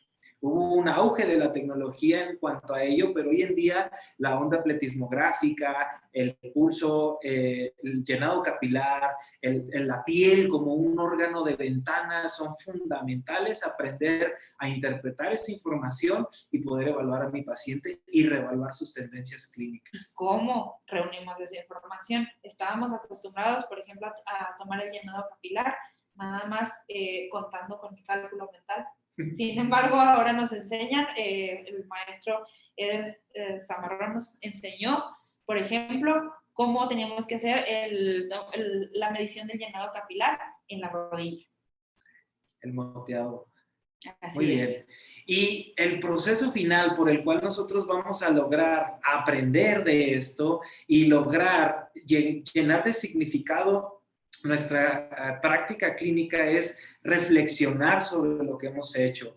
Hubo un auge de la tecnología en cuanto a ello, pero hoy en día la onda pletismográfica, el pulso, el llenado capilar, la piel como un órgano de ventana son fundamentales. Aprender a interpretar esa información y poder evaluar a mi paciente y reevaluar sus tendencias clínicas. ¿Cómo reunimos esa información? Estábamos acostumbrados, por ejemplo, a tomar el llenado capilar, nada más contando con mi cálculo mental. Sin embargo, ahora nos enseñan, el maestro Zamarrón nos enseñó, por ejemplo, cómo teníamos que hacer la medición del llenado capilar en la rodilla. El moteado. Así Muy bien. es. Y el proceso final por el cual nosotros vamos a lograr aprender de esto y lograr llenar de significado nuestra práctica clínica es reflexionar sobre lo que hemos hecho,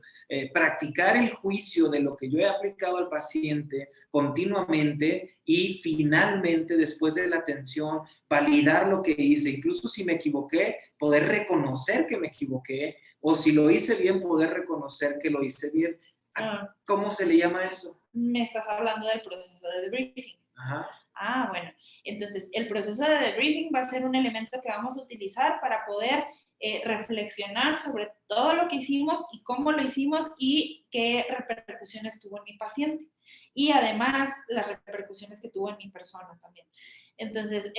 practicar el juicio de lo que yo he aplicado al paciente continuamente y finalmente, después de la atención, validar lo que hice. Incluso si me equivoqué, poder reconocer que me equivoqué, o si lo hice bien, poder reconocer que lo hice bien. ¿Cómo se le llama eso? Me estás hablando del proceso de debriefing. Ajá. Ah, bueno. Entonces, el proceso de debriefing va a ser un elemento que vamos a utilizar para poder reflexionar sobre todo lo que hicimos y cómo lo hicimos y qué repercusiones tuvo en mi paciente. Y además, las repercusiones que tuvo en mi persona también. Entonces,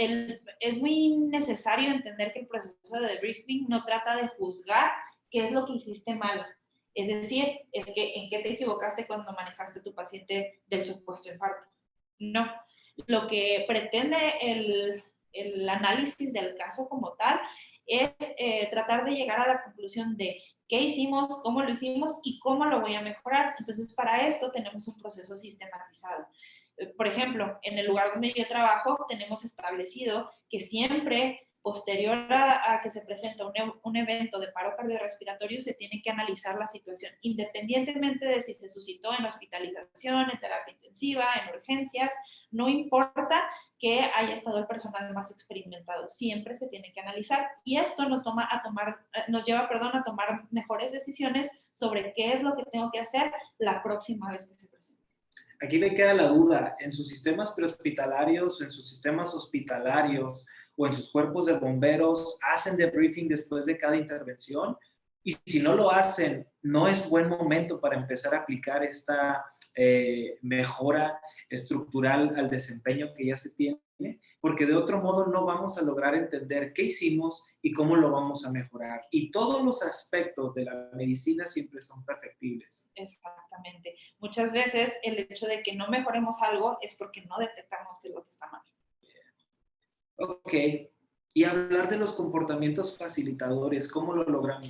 es muy necesario entender que el proceso de debriefing no trata de juzgar qué es lo que hiciste mal. Es decir, es que en qué te equivocaste cuando manejaste a tu paciente del supuesto infarto. No. Lo que pretende el análisis del caso como tal es tratar de llegar a la conclusión de qué hicimos, cómo lo hicimos y cómo lo voy a mejorar. Entonces, para esto tenemos un proceso sistematizado. Por ejemplo, en el lugar donde yo trabajo tenemos establecido que siempre posterior a que se presenta un evento de paro cardiorrespiratorio, se tiene que analizar la situación, independientemente de si se suscitó en hospitalización, en terapia intensiva, en urgencias, no importa que haya estado el personal más experimentado, siempre se tiene que analizar, y esto nos lleva a tomar mejores decisiones sobre qué es lo que tengo que hacer la próxima vez que se presente. Aquí me queda la duda, en sus sistemas prehospitalarios, en sus sistemas hospitalarios o en sus cuerpos de bomberos, ¿hacen debriefing después de cada intervención? Y si no lo hacen, ¿no es buen momento para empezar a aplicar esta mejora estructural al desempeño que ya se tiene? Porque de otro modo no vamos a lograr entender qué hicimos y cómo lo vamos a mejorar. Y todos los aspectos de la medicina siempre son perfectibles. Exactamente. Muchas veces el hecho de que no mejoremos algo es porque no detectamos qué es lo que está mal. Ok. Y hablar de los comportamientos facilitadores, ¿cómo lo logramos?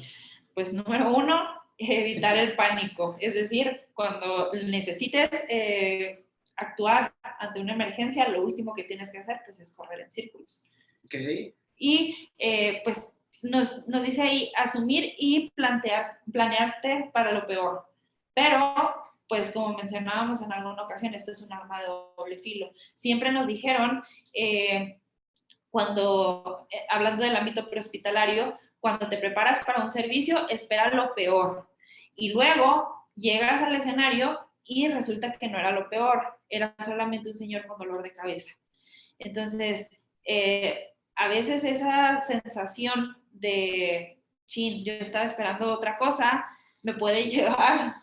Pues número 1, evitar el pánico. Es decir, cuando necesites actuar ante una emergencia, lo último que tienes que hacer pues, es correr en círculos. Okay. Y pues nos dice ahí asumir y planearte para lo peor. Pero, pues como mencionábamos en alguna ocasión, esto es un arma de doble filo. Siempre nos dijeron, hablando del ámbito prehospitalario, cuando te preparas para un servicio, espera lo peor. Y luego llegas al escenario y resulta que no era lo peor, era solamente un señor con dolor de cabeza. Entonces, a veces esa sensación de, chin, yo estaba esperando otra cosa, me puede llevar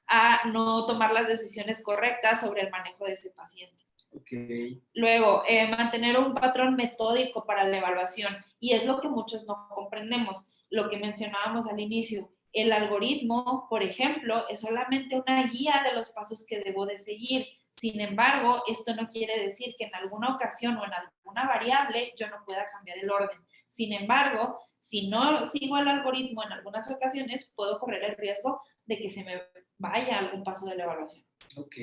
a no tomar las decisiones correctas sobre el manejo de ese paciente. Okay. Luego, mantener un patrón metódico para la evaluación, y es lo que muchos no comprendemos, lo que mencionábamos al inicio. El algoritmo, por ejemplo, es solamente una guía de los pasos que debo de seguir. Sin embargo, esto no quiere decir que en alguna ocasión o en alguna variable yo no pueda cambiar el orden. Sin embargo, si no sigo el algoritmo en algunas ocasiones, puedo correr el riesgo de que se me vaya algún paso de la evaluación. Ok.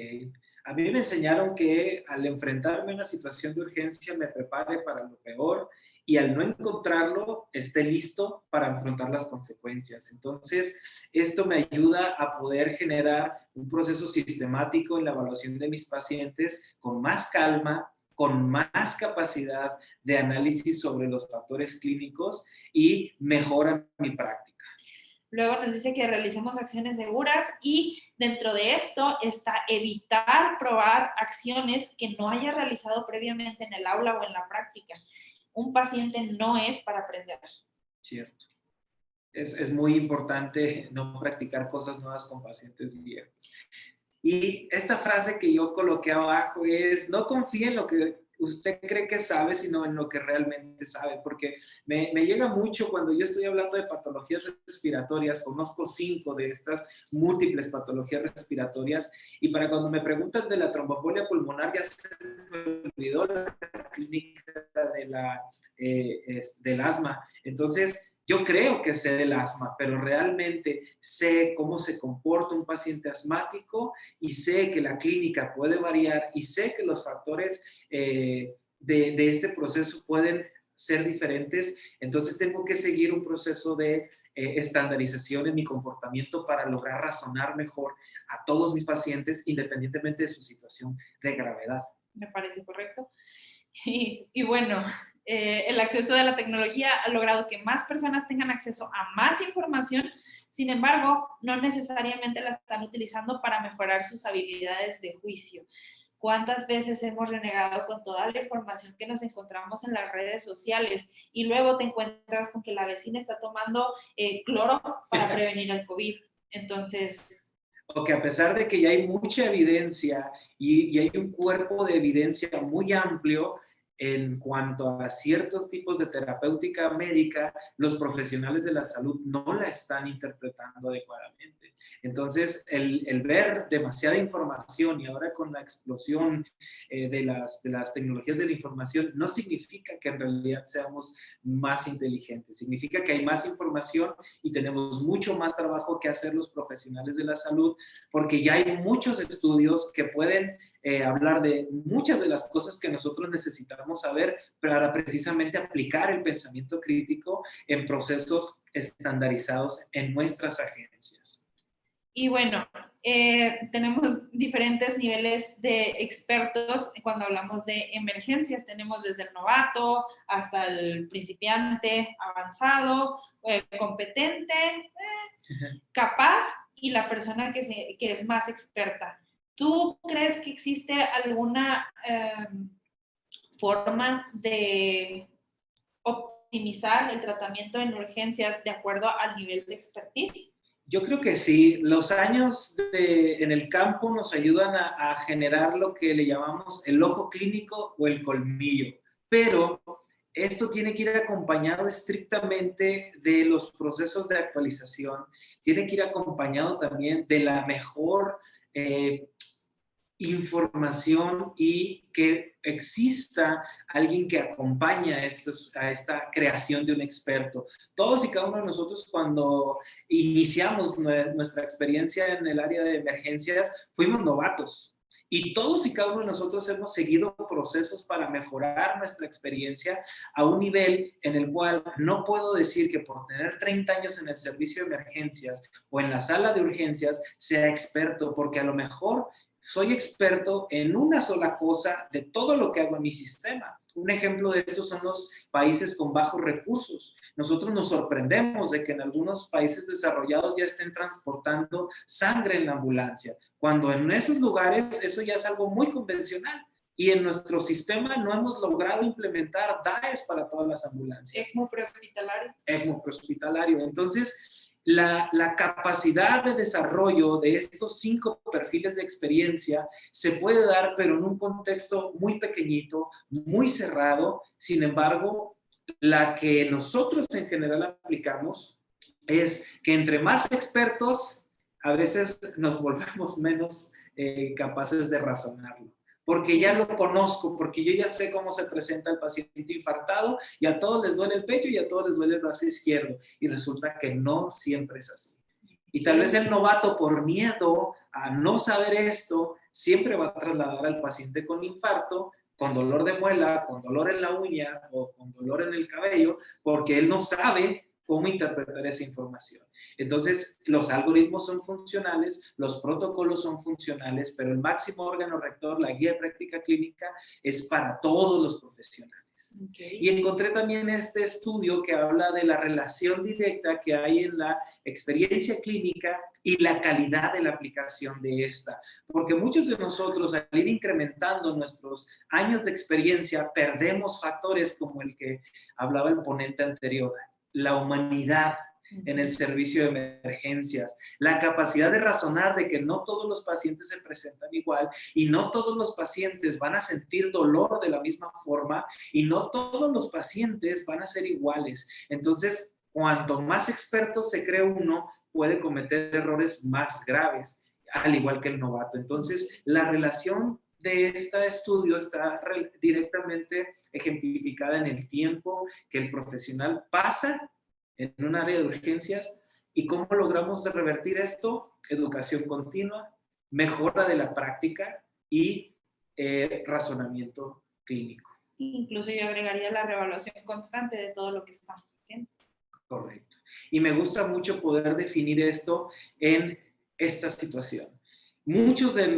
A mí me enseñaron que al enfrentarme a una situación de urgencia me prepare para lo peor y al no encontrarlo esté listo para afrontar las consecuencias. Entonces, esto me ayuda a poder generar un proceso sistemático en la evaluación de mis pacientes con más calma, con más capacidad de análisis sobre los factores clínicos y mejora mi práctica. Luego nos dice que realicemos acciones seguras y dentro de esto está evitar probar acciones que no haya realizado previamente en el aula o en la práctica. Un paciente no es para aprender. Cierto. Es muy importante no practicar cosas nuevas con pacientes viejos. Y esta frase que yo coloqué abajo es, no confíe en lo que usted cree que sabe, sino en lo que realmente sabe, porque me llega mucho cuando yo estoy hablando de patologías respiratorias, conozco 5 de estas múltiples patologías respiratorias, y para cuando me preguntan de la tromboembolia pulmonar ya se me olvidó la clínica del asma. Entonces, yo creo que sé del asma, pero realmente sé cómo se comporta un paciente asmático y sé que la clínica puede variar y sé que los factores de este proceso pueden ser diferentes. Entonces tengo que seguir un proceso de estandarización en mi comportamiento para lograr razonar mejor a todos mis pacientes independientemente de su situación de gravedad. Me parece correcto. Y bueno, el acceso de la tecnología ha logrado que más personas tengan acceso a más información, sin embargo, no necesariamente la están utilizando para mejorar sus habilidades de juicio. ¿Cuántas veces hemos renegado con toda la información que nos encontramos en las redes sociales y luego te encuentras con que la vecina está tomando cloro para prevenir el COVID? Entonces... O que a pesar de que ya hay mucha evidencia y hay un cuerpo de evidencia muy amplio en cuanto a ciertos tipos de terapéutica médica, los profesionales de la salud no la están interpretando adecuadamente. Entonces, el ver demasiada información y ahora con la explosión de las tecnologías de la información, no significa que en realidad seamos más inteligentes. Significa que hay más información y tenemos mucho más trabajo que hacer los profesionales de la salud, porque ya hay muchos estudios que pueden hablar de muchas de las cosas que nosotros necesitamos saber para precisamente aplicar el pensamiento crítico en procesos estandarizados en nuestras agencias. Y bueno, tenemos diferentes niveles de expertos cuando hablamos de emergencias. Tenemos desde el novato hasta el principiante, avanzado, competente, capaz y la persona que es más experta. ¿Tú crees que existe alguna forma de optimizar el tratamiento en urgencias de acuerdo al nivel de expertise? Yo creo que sí. Los años en el campo nos ayudan a generar lo que le llamamos el ojo clínico o el colmillo, pero esto tiene que ir acompañado estrictamente de los procesos de actualización, tiene que ir acompañado también de la mejor información y que exista alguien que acompañe a esta creación de un experto. Todos y cada uno de nosotros cuando iniciamos nuestra experiencia en el área de emergencias fuimos novatos. Y todos y cada uno de nosotros hemos seguido procesos para mejorar nuestra experiencia a un nivel en el cual no puedo decir que por tener 30 años en el servicio de emergencias o en la sala de urgencias sea experto, porque a lo mejor soy experto en una sola cosa de todo lo que hago en mi sistema. Un ejemplo de esto son los países con bajos recursos. Nosotros nos sorprendemos de que en algunos países desarrollados ya estén transportando sangre en la ambulancia, cuando en esos lugares eso ya es algo muy convencional. Y en nuestro sistema no hemos logrado implementar DAEs para todas las ambulancias. ECMO prehospitalario. ECMO prehospitalario. Entonces, la capacidad de desarrollo de estos 5 perfiles de experiencia se puede dar, pero en un contexto muy pequeñito, muy cerrado. Sin embargo, la que nosotros en general aplicamos es que entre más expertos, a veces nos volvemos menos capaces de razonarlo. Porque ya lo conozco, porque yo ya sé cómo se presenta el paciente infartado y a todos les duele el pecho y a todos les duele el brazo izquierdo. Y resulta que no siempre es así. Y tal vez el novato, por miedo a no saber esto, siempre va a trasladar al paciente con infarto, con dolor de muela, con dolor en la uña o con dolor en el cabello, porque él no sabe cómo interpretar esa información. Entonces, los algoritmos son funcionales, los protocolos son funcionales, pero el máximo órgano rector, la guía de práctica clínica, es para todos los profesionales. Okay. Y encontré también este estudio que habla de la relación directa que hay en la experiencia clínica y la calidad de la aplicación de esta. Porque muchos de nosotros, al ir incrementando nuestros años de experiencia, perdemos factores como el que hablaba el ponente anterior. La humanidad en el servicio de emergencias, la capacidad de razonar de que no todos los pacientes se presentan igual y no todos los pacientes van a sentir dolor de la misma forma y no todos los pacientes van a ser iguales. Entonces, cuanto más experto se cree uno, puede cometer errores más graves, al igual que el novato. Entonces, la relación de este estudio está directamente ejemplificada en el tiempo que el profesional pasa en un área de urgencias y cómo logramos revertir esto: educación continua, mejora de la práctica y razonamiento clínico. Incluso yo agregaría la reevaluación constante de todo lo que estamos haciendo. Correcto. Y me gusta mucho poder definir esto en esta situación. Muchos de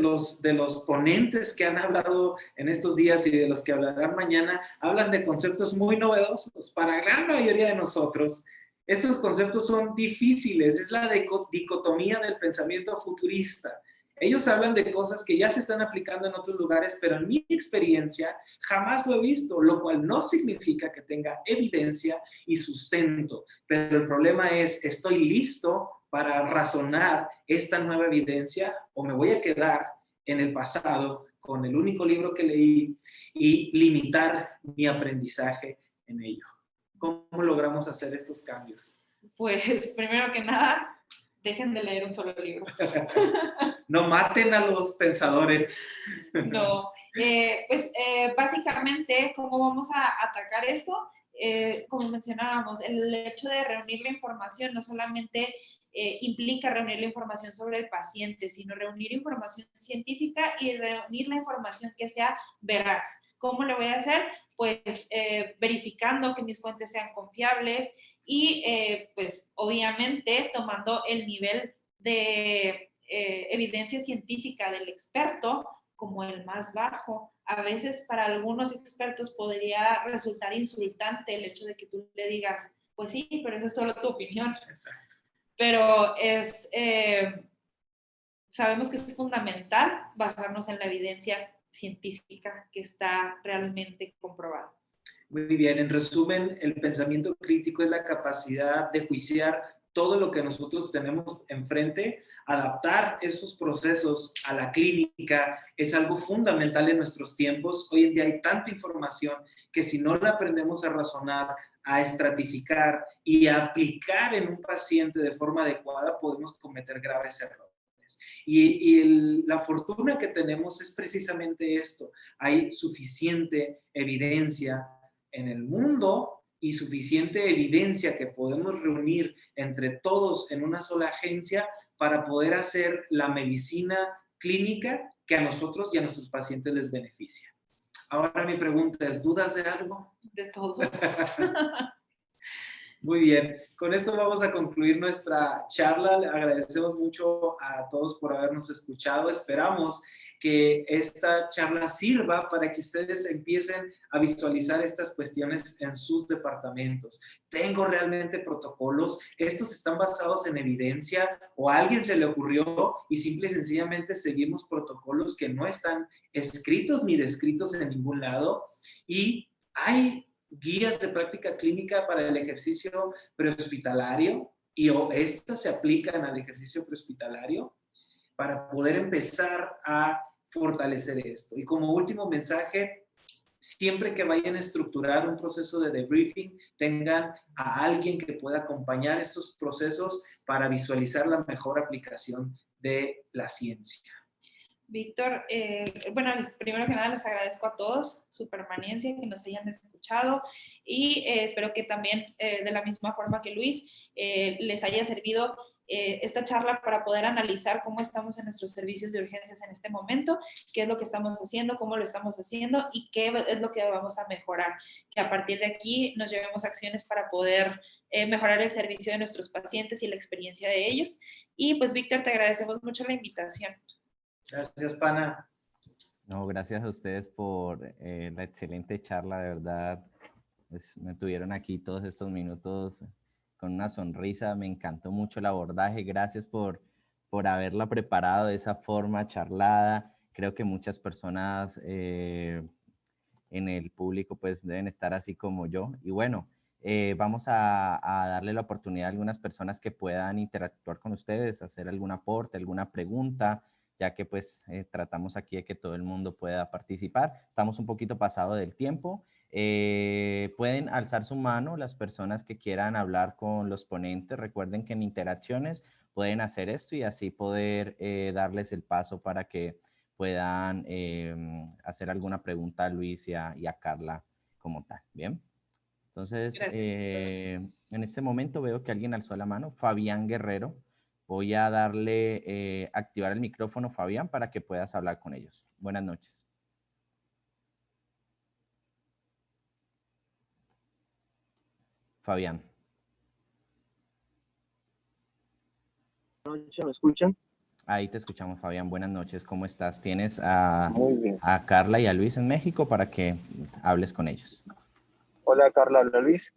los ponentes que han hablado en estos días y de los que hablarán mañana hablan de conceptos muy novedosos. Para la gran mayoría de nosotros, estos conceptos son difíciles. Es la dicotomía del pensamiento futurista. Ellos hablan de cosas que ya se están aplicando en otros lugares, pero en mi experiencia jamás lo he visto, lo cual no significa que tenga evidencia y sustento. Pero el problema es, ¿estoy listo para razonar esta nueva evidencia o me voy a quedar en el pasado con el único libro que leí y limitar mi aprendizaje en ello? ¿Cómo logramos hacer estos cambios? Pues, primero que nada, dejen de leer un solo libro. No maten a los pensadores. No, básicamente, ¿cómo vamos a atacar esto? como mencionábamos, el hecho de reunir la información no solamente implica reunir la información sobre el paciente, sino reunir información científica y reunir la información que sea veraz. ¿Cómo lo voy a hacer? Pues verificando que mis fuentes sean confiables y pues obviamente tomando el nivel de evidencia científica del experto como el más bajo. A veces para algunos expertos podría resultar insultante el hecho de que tú le digas, pues sí, pero esa es solo tu opinión. Exacto. Pero sabemos que es fundamental basarnos en la evidencia científica que está realmente comprobada. Muy bien, en resumen, el pensamiento crítico es la capacidad de juiciar todo lo que nosotros tenemos enfrente, adaptar esos procesos a la clínica es algo fundamental en nuestros tiempos. Hoy en día hay tanta información que si no la aprendemos a razonar, a estratificar y a aplicar en un paciente de forma adecuada, podemos cometer graves errores. La fortuna que tenemos es precisamente esto. Hay suficiente evidencia en el mundo y suficiente evidencia que podemos reunir entre todos en una sola agencia para poder hacer la medicina clínica que a nosotros y a nuestros pacientes les beneficia. Ahora mi pregunta es, ¿dudas de algo? De todo. Muy bien, con esto vamos a concluir nuestra charla. Le agradecemos mucho a todos por habernos escuchado. Esperamos que esta charla sirva para que ustedes empiecen a visualizar estas cuestiones en sus departamentos. ¿Tengo realmente protocolos? ¿Estos están basados en evidencia o a alguien se le ocurrió y simple y sencillamente seguimos protocolos que no están escritos ni descritos en ningún lado? Y hay guías de práctica clínica para el ejercicio prehospitalario y estas se aplican al ejercicio prehospitalario para poder empezar a fortalecer esto. Y como último mensaje, siempre que vayan a estructurar un proceso de debriefing, tengan a alguien que pueda acompañar estos procesos para visualizar la mejor aplicación de la ciencia. Víctor, bueno, primero que nada les agradezco a todos su permanencia, que nos hayan escuchado y espero que también de la misma forma que Luis les haya servido esta charla para poder analizar cómo estamos en nuestros servicios de urgencias en este momento, qué es lo que estamos haciendo, cómo lo estamos haciendo y qué es lo que vamos a mejorar. Que a partir de aquí nos llevemos acciones para poder mejorar el servicio de nuestros pacientes y la experiencia de ellos. Y pues Víctor, te agradecemos mucho la invitación. Gracias, Pana. No, gracias a ustedes por la excelente charla, de verdad. Me tuvieron aquí todos estos minutos con una sonrisa. Me encantó mucho el abordaje. Gracias por haberla preparado de esa forma charlada. Creo que muchas personas en el público pues deben estar así como yo. Y bueno, vamos a darle la oportunidad a algunas personas que puedan interactuar con ustedes, hacer algún aporte, alguna pregunta, ya que pues tratamos aquí de que todo el mundo pueda participar. Estamos un poquito pasado del tiempo. Pueden alzar su mano las personas que quieran hablar con los ponentes. Recuerden que en interacciones pueden hacer esto y así poder darles el paso para que puedan hacer alguna pregunta a Luis y a Carla como tal. Bien. Entonces, en este momento veo que alguien alzó la mano, Fabián Guerrero. Voy a darle, activar el micrófono, Fabián, para que puedas hablar con ellos. Buenas noches. Fabián. Buenas noches, ¿me escuchan? Ahí te escuchamos, Fabián. Buenas noches, ¿cómo estás? Tienes Muy bien. a Carla y a Luis en México para que hables con ellos. Hola Carla, hola Luis.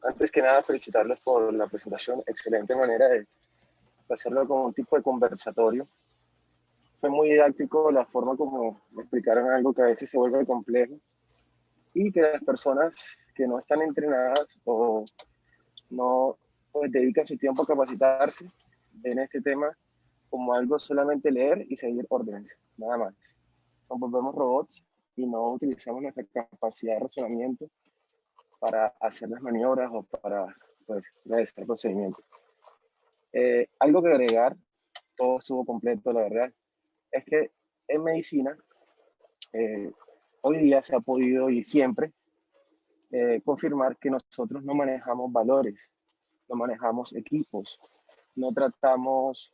Antes que nada, felicitarlos por la presentación. Excelente manera de hacerlo como un tipo de conversatorio. Fue muy didáctico la forma como me explicaron algo que a veces se vuelve complejo y que las personas que no están entrenadas o no pues, dedican su tiempo a capacitarse en este tema como algo solamente leer y seguir órdenes, nada más. Nos volvemos robots y no utilizamos nuestra capacidad de razonamiento para hacer las maniobras o para pues, realizar el procedimiento. Algo que agregar, todo estuvo completo, la verdad, es que en medicina hoy día se ha podido y siempre confirmar que nosotros no manejamos valores, no manejamos equipos, no tratamos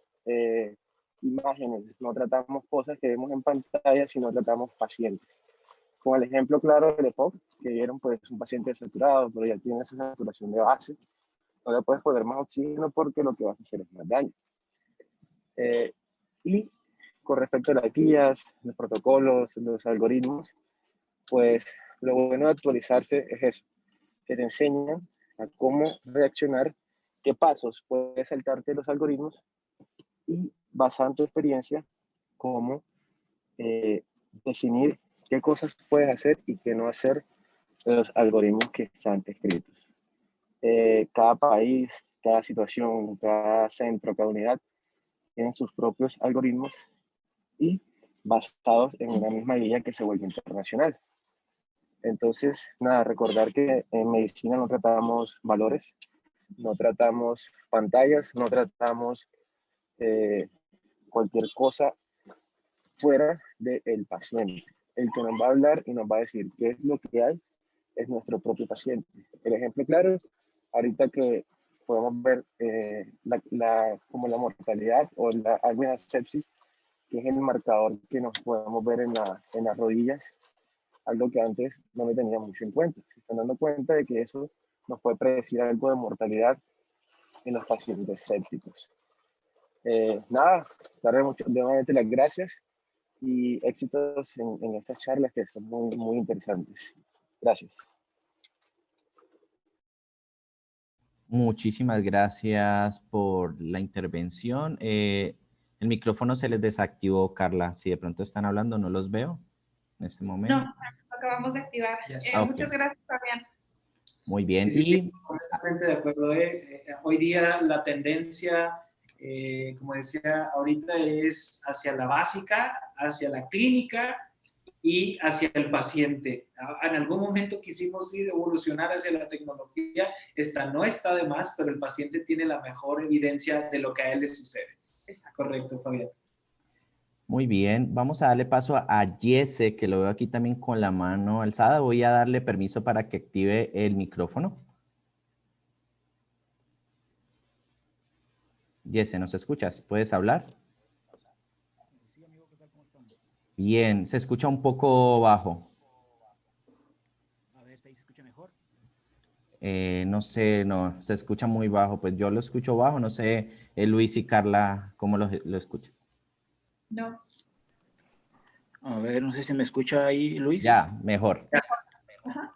imágenes, no tratamos cosas que vemos en pantalla, sino tratamos pacientes. Con el ejemplo claro del EPOC, que vieron, pues un paciente saturado, pero ya tiene esa saturación de base, no le puedes poner más oxígeno porque lo que vas a hacer es más daño. Y con respecto a las guías, los protocolos, los algoritmos, pues lo bueno de actualizarse es eso, que te enseñan a cómo reaccionar, qué pasos puedes saltarte los algoritmos y basado en tu experiencia, cómo definir qué cosas puedes hacer y qué no hacer de los algoritmos que están escritos. Cada país, cada situación, cada centro, cada unidad tienen sus propios algoritmos y basados en una misma guía que se vuelve internacional. Entonces, nada, recordar que en medicina no tratamos valores, no tratamos pantallas, no tratamos cualquier cosa fuera del paciente. El que nos va a hablar y nos va a decir qué es lo que hay es nuestro propio paciente. El ejemplo claro, ahorita que podemos ver como la mortalidad o alguna sepsis, que es el marcador que nos podemos ver en las rodillas, algo que antes no me tenía mucho en cuenta. Se están dando cuenta de que eso nos puede predecir algo de mortalidad en los pacientes sépticos. Nada, darle nuevamente las gracias y éxitos en estas charlas que son muy, muy interesantes. Gracias. Muchísimas gracias por la intervención. El micrófono se les desactivó, Carla. Si de pronto están hablando, no los veo en este momento. No, lo acabamos de activar. Okay. Muchas gracias, Fabián. Muy bien. Sí, y completamente de acuerdo. Hoy día la tendencia, como decía ahorita, es hacia la básica, hacia la clínica y hacia el paciente. En algún momento quisimos evolucionar hacia la tecnología. Esta no está de más, pero el paciente tiene la mejor evidencia de lo que a él le sucede. Exacto. Correcto, Fabián. Muy bien, vamos a darle paso a Jesse, que lo veo aquí también con la mano alzada. Voy a darle permiso para que active el micrófono. Jesse, ¿nos escuchas? ¿Puedes hablar? Sí, amigo, ¿qué tal? ¿Cómo estamos? Bien, se escucha un poco bajo. A ver, ¿se escucha mejor? No sé, no, se escucha muy bajo. Pues yo lo escucho bajo, no sé, Luis y Carla, ¿cómo lo escuchan? No. A ver, no sé si me escucha ahí, Luis. Ya, mejor. Ajá.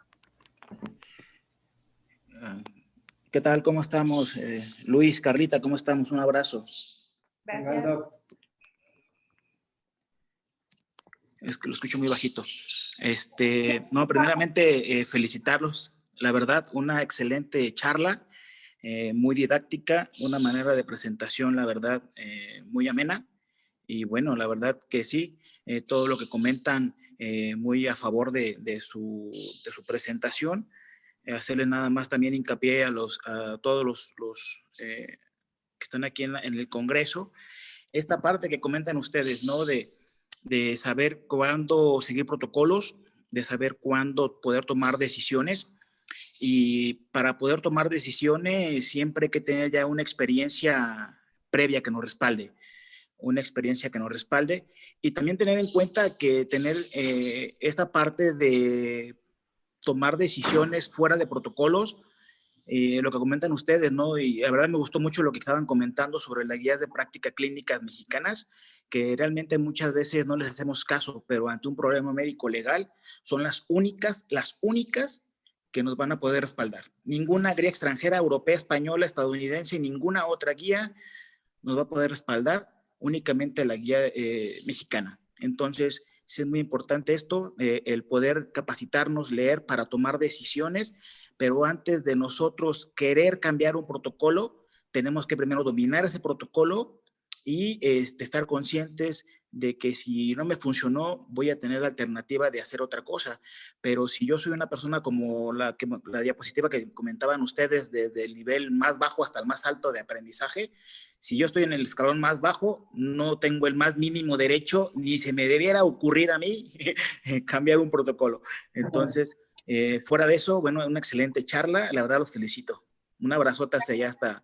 ¿Qué tal? ¿Cómo estamos? Luis, Carlita, ¿cómo estamos? Un abrazo. Gracias. Es que lo escucho muy bajito. No, primeramente, felicitarlos. La verdad, una excelente charla, muy didáctica, una manera de presentación, la verdad, muy amena. Y bueno, la verdad que sí, todo lo que comentan muy a favor de su presentación. Hacerle nada más también hincapié a todos los que están aquí en el Congreso. Esta parte que comentan ustedes, ¿no? De saber cuándo seguir protocolos, de saber cuándo poder tomar decisiones. Y para poder tomar decisiones siempre hay que tener ya una experiencia previa que nos respalde. Y también tener en cuenta que tener esta parte de tomar decisiones fuera de protocolos, lo que comentan ustedes, ¿no? Y la verdad me gustó mucho lo que estaban comentando sobre las guías de práctica clínicas mexicanas, que realmente muchas veces no les hacemos caso, pero ante un problema médico legal son las únicas que nos van a poder respaldar. Ninguna guía extranjera, europea, española, estadounidense, ninguna otra guía nos va a poder respaldar, únicamente la guía mexicana. Entonces, sí es muy importante esto, el poder capacitarnos, leer para tomar decisiones, pero antes de nosotros querer cambiar un protocolo, tenemos que primero dominar ese protocolo y estar conscientes de que si no me funcionó, voy a tener la alternativa de hacer otra cosa. Pero si yo soy una persona como la diapositiva que comentaban ustedes, desde el nivel más bajo hasta el más alto de aprendizaje, si yo estoy en el escalón más bajo, no tengo el más mínimo derecho, ni se me debiera ocurrir a mí cambiar un protocolo. Entonces, Fuera de eso, bueno, una excelente charla, la verdad los felicito. Un abrazote hasta allá, hasta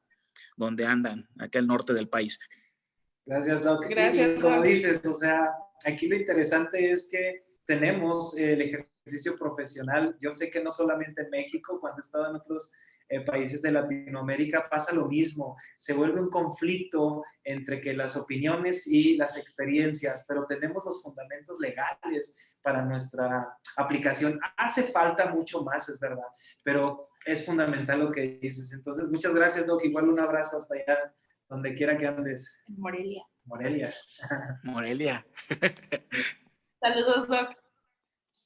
donde andan, acá al norte del país. Gracias, Doc. Gracias, Y como Doc. dices, o sea, aquí lo interesante es que tenemos el ejercicio profesional. Yo sé que no solamente en México, cuando he estado en otros países de Latinoamérica pasa lo mismo. Se vuelve un conflicto entre que las opiniones y las experiencias, pero tenemos los fundamentos legales para nuestra aplicación. Hace falta mucho más, es verdad, pero es fundamental lo que dices. Entonces, muchas gracias, Doc. Igual un abrazo hasta allá, donde quiera que andes. En Morelia. Morelia. Morelia. Saludos, Doc.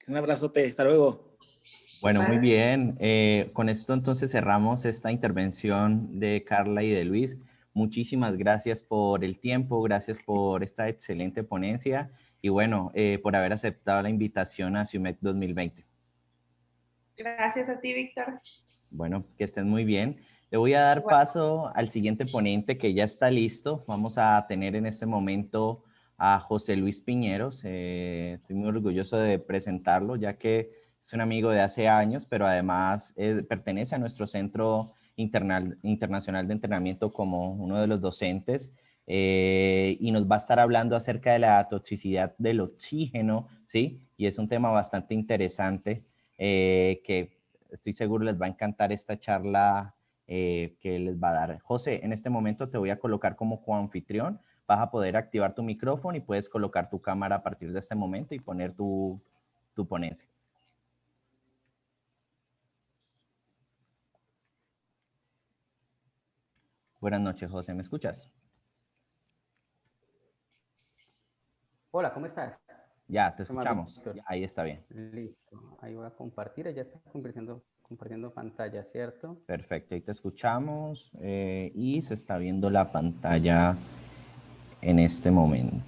Un abrazote, hasta luego. Bueno, muy bien. Con esto entonces cerramos esta intervención de Carla y de Luis. Muchísimas gracias por el tiempo, gracias por esta excelente ponencia y bueno, por haber aceptado la invitación a CIUMEC 2020. Gracias a ti, Víctor. Bueno, que estén muy bien. Le voy a dar paso al siguiente ponente que ya está listo. Vamos a tener en este momento a José Luis Piñeros. Estoy muy orgulloso de presentarlo, ya que es un amigo de hace años, pero además pertenece a nuestro Centro Internacional de Entrenamiento como uno de los docentes y nos va a estar hablando acerca de la toxicidad del oxígeno, ¿sí? Y es un tema bastante interesante que estoy seguro les va a encantar esta charla que les va a dar. José, en este momento te voy a colocar como coanfitrión. Vas a poder activar tu micrófono y puedes colocar tu cámara a partir de este momento y poner tu ponencia. Buenas noches, José. ¿Me escuchas? Hola, ¿cómo estás? Ya, te escuchamos. Ahí está bien. Listo. Ahí voy a compartir. Ya está compartiendo pantalla, ¿cierto? Perfecto. Ahí te escuchamos y se está viendo la pantalla en este momento.